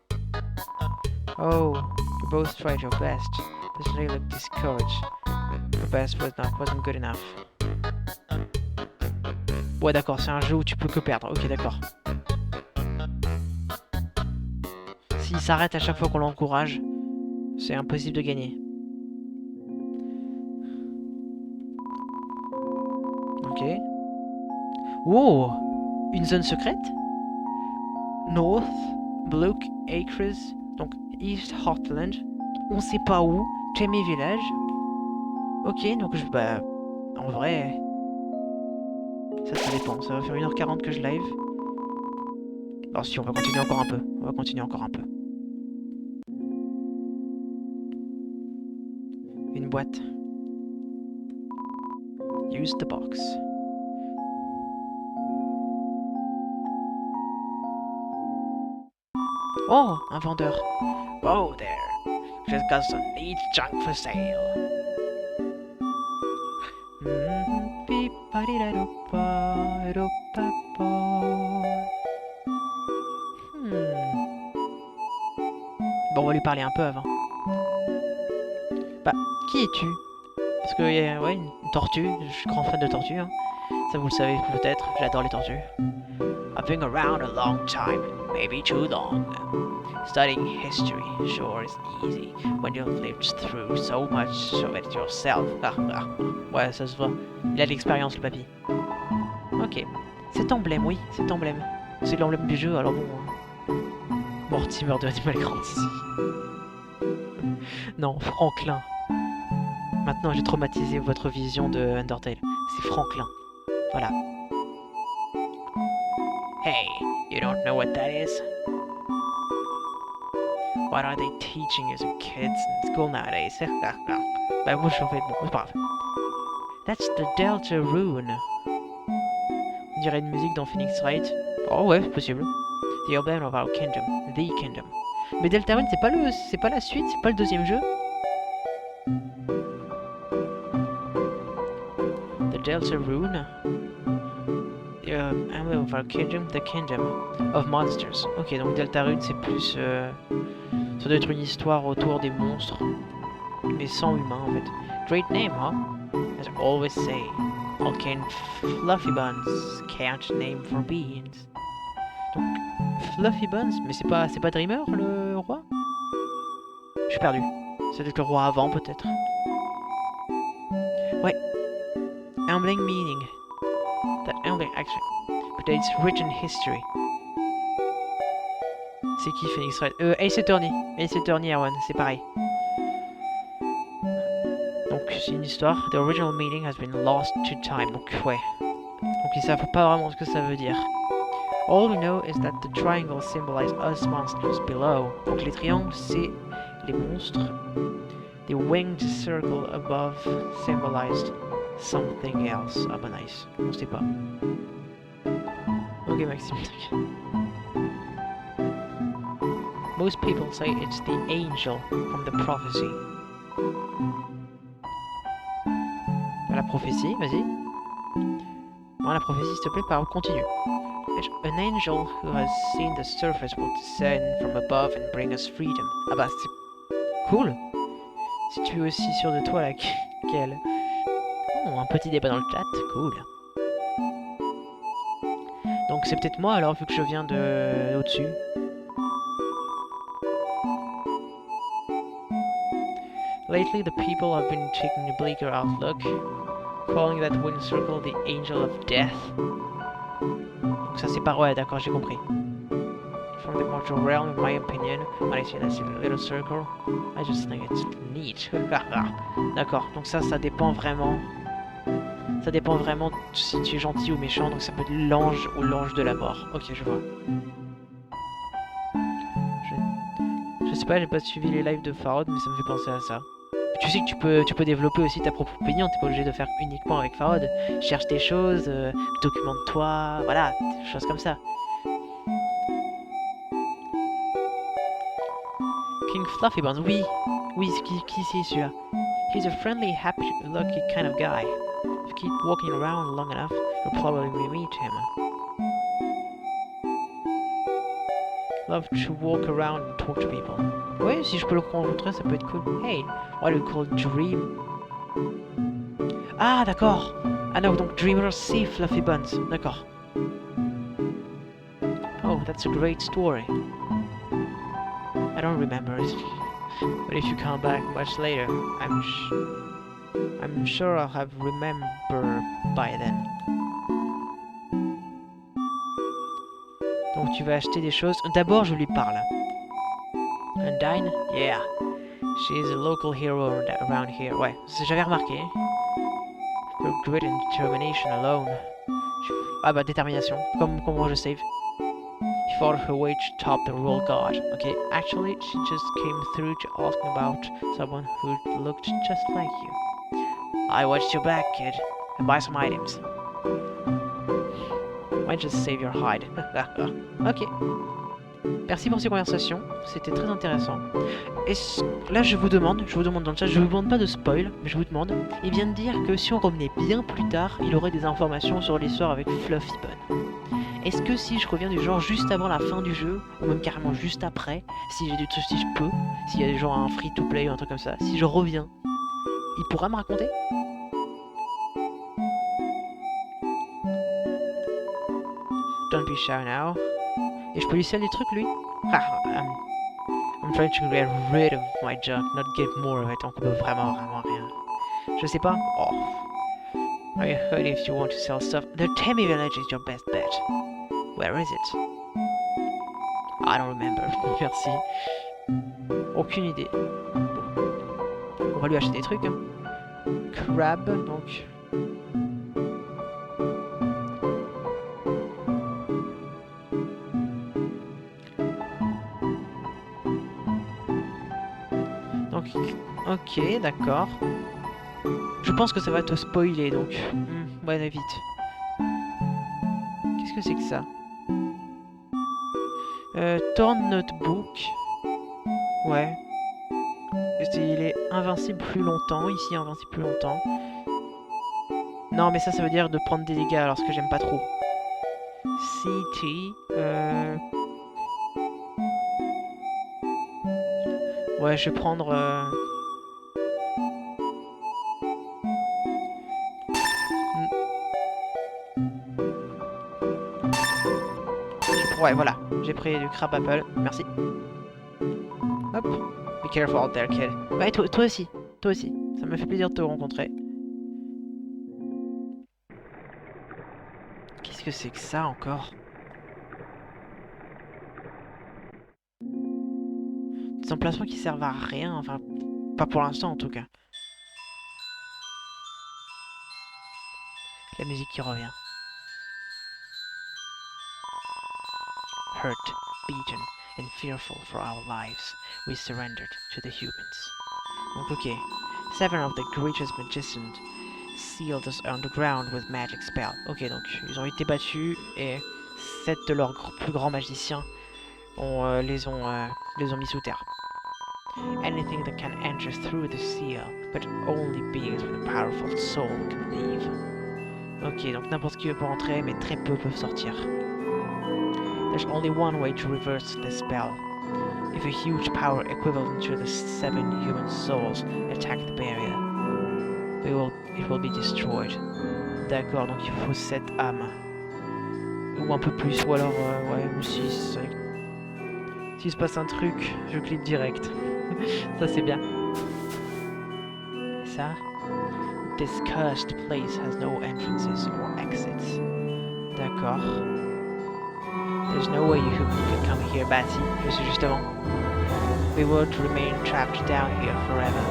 Oh, you both tried your best. This really look discouraged. best wasn't good enough. Ouais, d'accord, c'est un jeu où tu peux que perdre. Ok, d'accord. S'il s'arrête à chaque fois qu'on l'encourage, c'est impossible de gagner. Ok. Wow! Une zone secrète? North Block Acres, donc East Heartland. On sait pas où. Jamie Village. Ok, donc bah, en vrai, ça dépend. Ça va faire 1h40 que je live. Alors si, on va continuer encore un peu. On va continuer encore un peu. Une boîte. Use the box. Oh, un vendeur. Oh there. Just got some neat junk for sale. Bon, on va lui parler un peu avant. Bah, qui es-tu? Parce que, ouais, une tortue. Je suis grand fan de tortues. Hein. Ça, vous le savez peut-être. J'adore les tortues. I've been around a long time. Maybe too long. Studying history sure is easy when you've lived through so much of it yourself. Ouais, ça se voit. Il a de l'expérience, le papy. Ok. Cet emblème, oui, cet emblème. C'est l'emblème du jeu, alors bon. Mortimer de Animal Crossing. Non, Franklin. Maintenant, j'ai traumatisé votre vision de Undertale. C'est Franklin. Voilà. Hey, you don't know what that is? What are they teaching you kids in school nowadays? Bah moi je fais bon, c'est pas grave. That's the Delta Rune. On dirait une musique dans Phoenix Wright. Oh ouais, c'est possible. The emblem of our kingdom, the kingdom. Mais Deltarune, c'est pas la suite, c'est pas le deuxième jeu. The Deltarune. The emblem of our kingdom, the kingdom of monsters. Ok, donc Deltarune, c'est plus. Ça doit être une histoire autour des monstres, mais sans humains en fait. Great name, huh? As I always say, all can Fluffy Buns can't name for beans. Donc Fluffy Buns, mais c'est pas Dreamer le roi? Je suis perdu. C'est peut-être le roi avant peut-être. Ouais. Emblem meaning. That emblem actually predates written history. C'est qui Phoenix Wright? Ace Attorney. Ace Attorney, Erwan, c'est pareil. Donc c'est une histoire. The original meaning has been lost to time. Donc ouais. Donc ils savent pas vraiment ce que ça veut dire. All we know is that the triangle symbolizes us monsters below. Donc les triangles c'est les monstres. The winged circle above symbolized something else. Ah bah nice. On sait pas. Ok Maxime. Most people say it's the angel from the prophecy. La prophétie, vas-y. Non, la prophétie, s'il te plaît, par continue. An angel who has seen the surface will descend from above and bring us freedom. Ah bah, c'est cool. Si tu es aussi sûr de toi, là, qu'elle. Oh, un petit débat dans le chat, cool. Donc c'est peut-être moi, alors, vu que je viens de au-dessus. Lately, the people have been taking a bleaker outlook, calling that winged circle the angel of death. Donc ça c'est pas... Ouais, d'accord, j'ai compris. From the mortal realm, in my opinion, when I see that little circle, I just think it's neat. D'accord, donc ça dépend vraiment... Ça dépend vraiment si tu es gentil ou méchant, donc ça peut être l'ange ou l'ange de la mort. Ok, je vois. Je sais pas, j'ai pas suivi les lives de Farod, mais ça me fait penser à ça. Tu sais que tu peux développer aussi ta propre opinion, t'es pas obligé de faire uniquement avec Farod. Cherche des choses, documente-toi, voilà, des choses comme ça. King Fluffy Buns, oui, qui c'est celui-là? He's a friendly, happy-lucky kind of guy. If you keep walking around long enough, you'll probably meet him. Love to walk around and talk to people. Ouais, si je peux le rencontrer, ça peut être cool. Hey, what do you call dream? Ah, d'accord. Ah non, donc Dreamers see Fluffy Buns. D'accord. Oh, that's a great story. I don't remember it. But if you come back much later, I'm sure I'll have remember by then. Donc tu vas acheter des choses. D'abord, je lui parle. Undyne? Yeah. She's a local hero around here. Ouais, j'avais remarqué. Her grit and determination alone. Ah bah, détermination. Comme moi je save. She fought her way to top the Royal Guard. Okay, actually, she just came through to ask about someone who looked just like you. I watched your back, kid, and buy some items. Might just save your hide. Ok. Merci pour ces conversations, c'était très intéressant. Et là, je vous demande dans le chat, je vous demande pas de spoil, mais je vous demande, il vient de dire que si on revenait bien plus tard, il aurait des informations sur l'histoire avec Fluffy Bun. Est-ce que si je reviens du genre juste avant la fin du jeu, ou même carrément juste après, si j'ai du truc, si je peux, s'il y a genre un free-to-play ou un truc comme ça, si je reviens, il pourra me raconter? Don't be shy now. Et je peux lui sell des trucs, lui? I'm trying to get rid of my junk, not get more of it. Donc on peut vraiment rien. Je sais pas. Oh. I heard if you want to sell stuff, the Temmie Village is your best bet. Where is it? I don't remember. Merci. Aucune idée. On va lui acheter des trucs. Hein. Crab, donc. Ok, d'accord. Je pense que ça va te spoiler, donc... ouais, vite. Qu'est-ce que c'est que ça? Torn Notebook. Ouais. Il est invincible plus longtemps. Ici, invincible plus longtemps. Non, mais ça veut dire de prendre des dégâts, alors ce que j'aime pas trop. CT... Ouais, je vais prendre... Ouais, voilà. J'ai pris du crab apple. Merci. Hop. Be careful out there, kid. Ouais, toi aussi. Toi aussi. Ça me fait plaisir de te rencontrer. Qu'est-ce que c'est que ça, encore? Des emplacements qui servent à rien. Enfin, pas pour l'instant, en tout cas. La musique qui revient. Hurt, beaten, and fearful for our lives, we surrendered to the humans. Donc ok, 7 of the greatest magicians sealed us underground with magic spell. Ok, donc ils ont été battus et 7 de leurs plus grands magiciens les ont mis sous terre. Anything that can enter through the seal, but only beings with a powerful soul can leave. Ok, donc n'importe qui peut entrer, mais très peu peuvent sortir. There's only one way to reverse this spell. If a huge power equivalent to the 7 human souls attack the barrier, it will be destroyed. D'accord, donc il faut 7 âmes. Ou un peu plus, ou alors, ouais, ou 6. S'il se passe un truc, je clique direct. Ça c'est bien. Ça. This cursed place has no entrances or exits. D'accord. There's no way you can come here, Batty. Je suis justement. We won't remain trapped down here forever.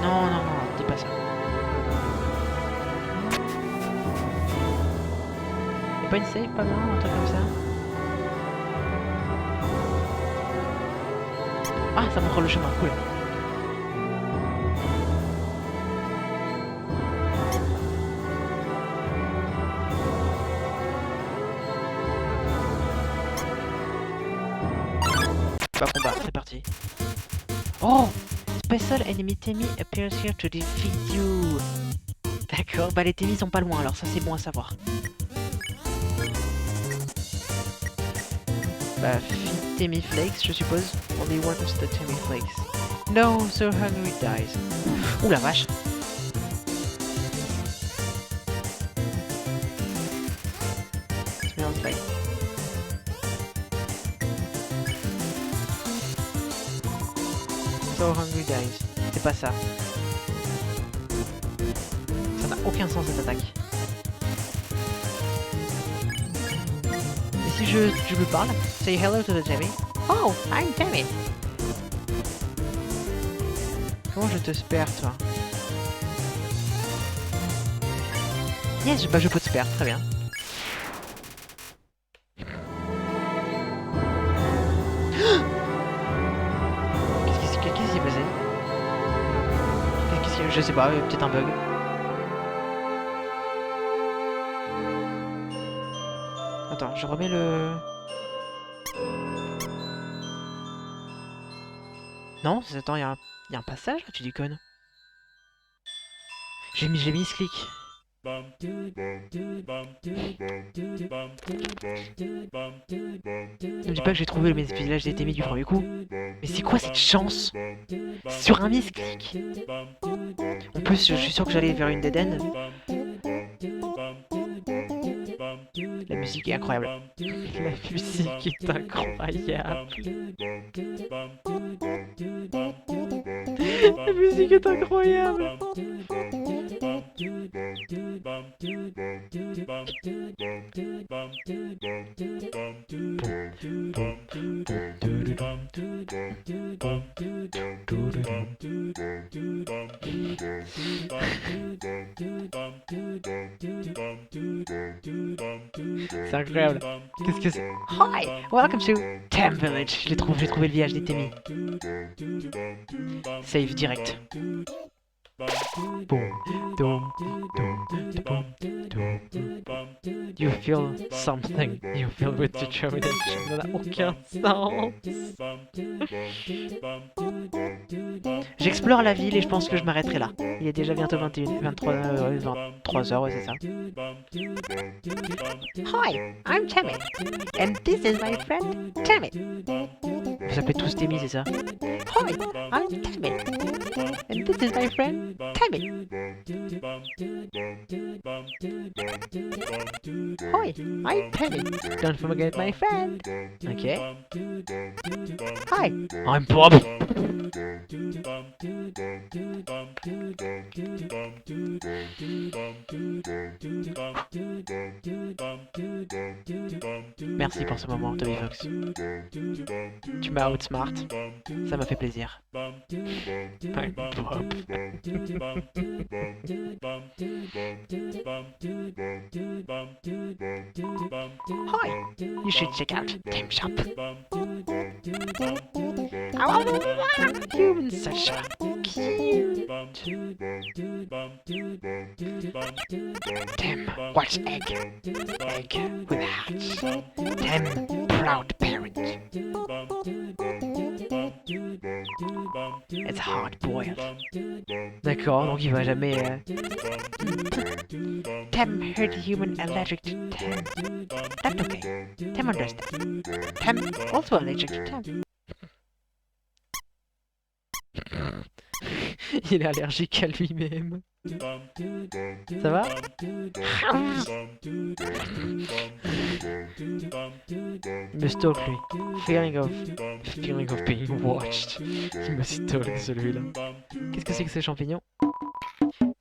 Non, dis pas ça. Y'a pas une save pas loin, un truc comme ça? Ah, ça montre le chemin, cool. Pas combat, c'est parti. Oh! Special enemy Temmie appears here to defeat you. D'accord, bah les Temmies sont pas loin, alors ça c'est bon à savoir. Bah, feed Temmie Flakes, je suppose. Only one of the Temmie Flakes. No, so hungry dies. Ouh la vache! Children's Day. So Hungry Days. C'est pas ça. Ça n'a aucun sens cette attaque. Et si je lui parle, say hello to the Tammy. Oh, I'm Tammy. Comment je te spare, toi? Yes, bah je peux te spare, très bien. Qu'est-ce qui s'est passé? Je sais pas, peut-être un bug. Attends, je remets le... Non, attends, y a un passage là, tu déconnes. J'ai mis ce clic. Ne me dis pas que j'ai trouvé le village des Témis du premier coup. Mais c'est quoi cette chance? Sur un misclic. En plus, je suis sûr que j'allais vers une dead end. La musique est incroyable. La musique est incroyable. La musique est incroyable. C'est incroyable. Qu'est-ce que c'est? Hi! Welcome to Tam Village. J'ai trouvé le village des Témis. Save direct. Boom, boom, boom, boom, boom. You feel something. You feel with determination. Ça n'a aucun sens. J'explore la ville et je pense que je m'arrêterai là. Il est déjà bientôt 23 heures, ouais, c'est ça. Hi, I'm Tammy. And this is my friend Tammy. Vous s'appelez tous Tammy, c'est ça? Hi, I'm Tammy. And this is my friend Tammy. Hi, I'm Tammy. Don't forget my friend. Okay. Hi, I'm Bob. Merci pour ce moment, Toby Fox. Tu m'as outsmart. Ça m'a fait plaisir. I'm Bob. Hi, you should check out Game Shop. Humans such a cute. Tim, what's egg? Egg with hatch. Tim, proud parent. It's hard boiled. D'accord, donc il va jamais. Tim heard human allergic to Tim. That's okay. Tim understands. Tim also allergic to Tim. Il est allergique à lui-même. Ça va? Il me stalk lui. Feeling of being watched. Il me stalk celui-là. Qu'est-ce que c'est que ce champignon?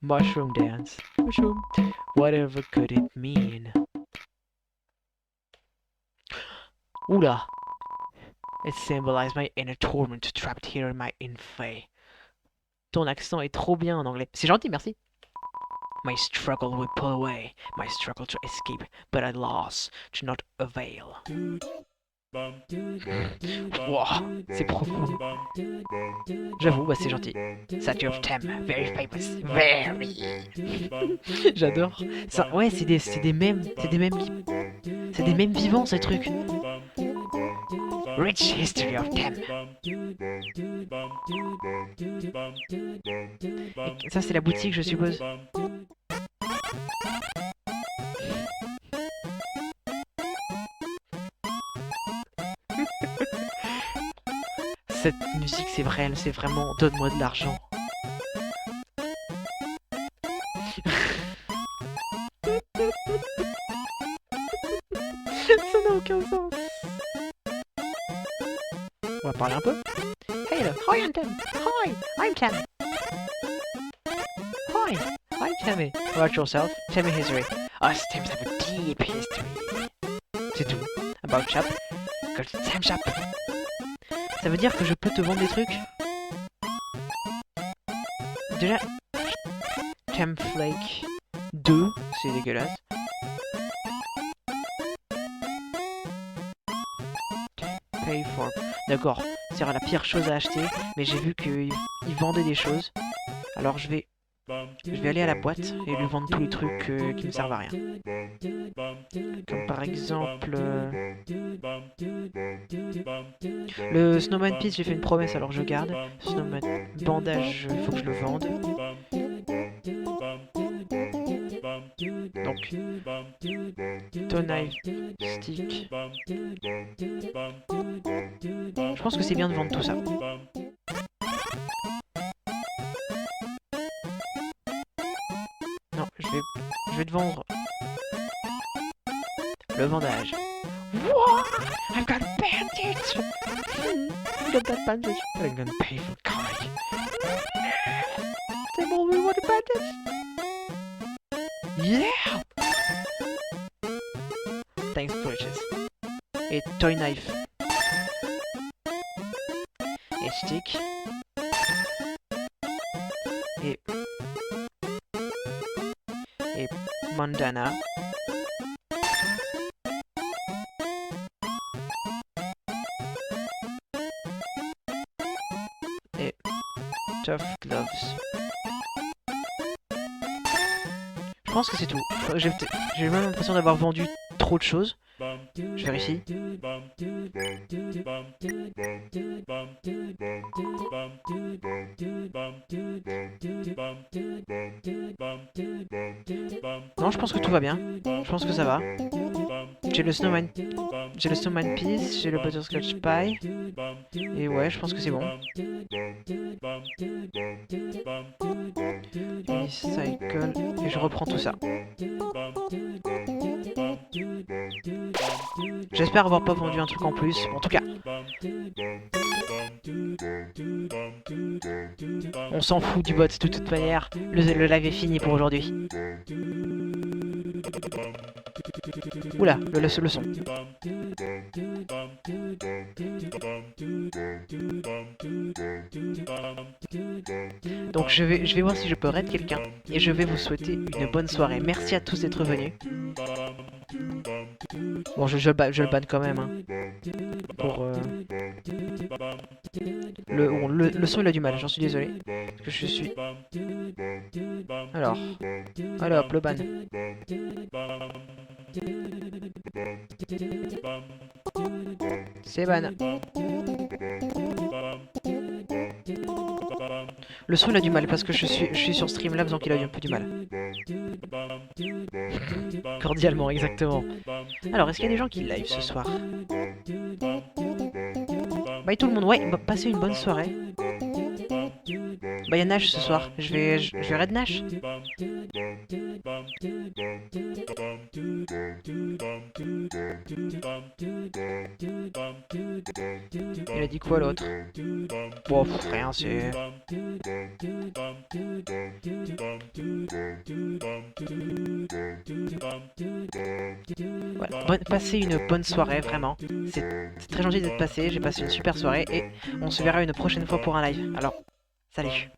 Mushroom dance. Mushroom. Whatever could it mean? Oula. It symbolized my inner torment trapped here in my infamy. Ton accent est trop bien en anglais. C'est gentil, merci. My struggle will pull away, my struggle to escape, but I lost to not avail. Wow, c'est profond. J'avoue, bah c'est gentil. Statue of Tem, very famous, very. J'adore. Ça, ouais, c'est des mèmes vivants ces trucs. Rich history of Tem. Et ça c'est la boutique, je suppose. Cette musique c'est vrai, c'est vraiment donne-moi de l'argent. Ça n'a aucun sens. On va parler un peu. Hey là. Hi, I'm Tam. Hi, I'm Tam. Hi, I'm Tammy. About yourself. Tell me history. Us Tams have a deep history. C'est tout. About shop. Called Tam Shop. Ça veut dire que je peux te vendre des trucs? Déjà, Temflake 2, c'est dégueulasse. Pay for. D'accord, c'est la pire chose à acheter, mais j'ai vu qu'ils vendaient des choses. Alors je vais aller à la boîte et lui vendre tous les trucs qui ne servent à rien. Comme par exemple... le Snowman Piece, j'ai fait une promesse, alors je garde. Snowman Bandage, il faut que je le vende. Donc, Toenail Stick. Je pense que c'est bien de vendre tout ça. Non, je vais te vendre le vendage. What? I've got bandits! You got that bandage? I'm gonna pay for college. They all we want bandits? Yeah! Thanks, precious. Et toy knife. Et stick. Et bandana. Et tough gloves. Je pense que c'est tout. J'ai même l'impression d'avoir vendu trop de choses. Je vérifie. Non, je pense que tout va bien. Je pense que ça va. J'ai le Snowman Piece, j'ai le Butterscotch Pie. Et ouais, je pense que c'est bon. Recycle. Et je reprends tout ça. J'espère avoir pas vendu un truc en plus. En tout cas, on s'en fout du bot de toute manière. Le live est fini pour aujourd'hui. Oula, le son. Donc je vais voir si je peux raid quelqu'un. Et je vais vous souhaiter une bonne soirée. Merci à tous d'être venus. Bon, je le banne quand même. Hein. Pour le son il a du mal, j'en suis désolé. Parce que je suis... Alors. Allez hop, le ban. C'est ban. Le son il a du mal parce que je suis sur Streamlabs donc il a eu un peu du mal. Cordialement, exactement. Alors, est-ce qu'il y a des gens qui live ce soir? Bye tout le monde, ouais, passez une bonne soirée. Bah, il y a Nash ce soir, je vais raid Nash. Il a dit quoi l'autre? Bon, rien, c'est... Voilà, passez une bonne soirée, vraiment. C'est très gentil d'être passé, j'ai passé une super soirée et on se verra une prochaine fois pour un live. Alors, salut.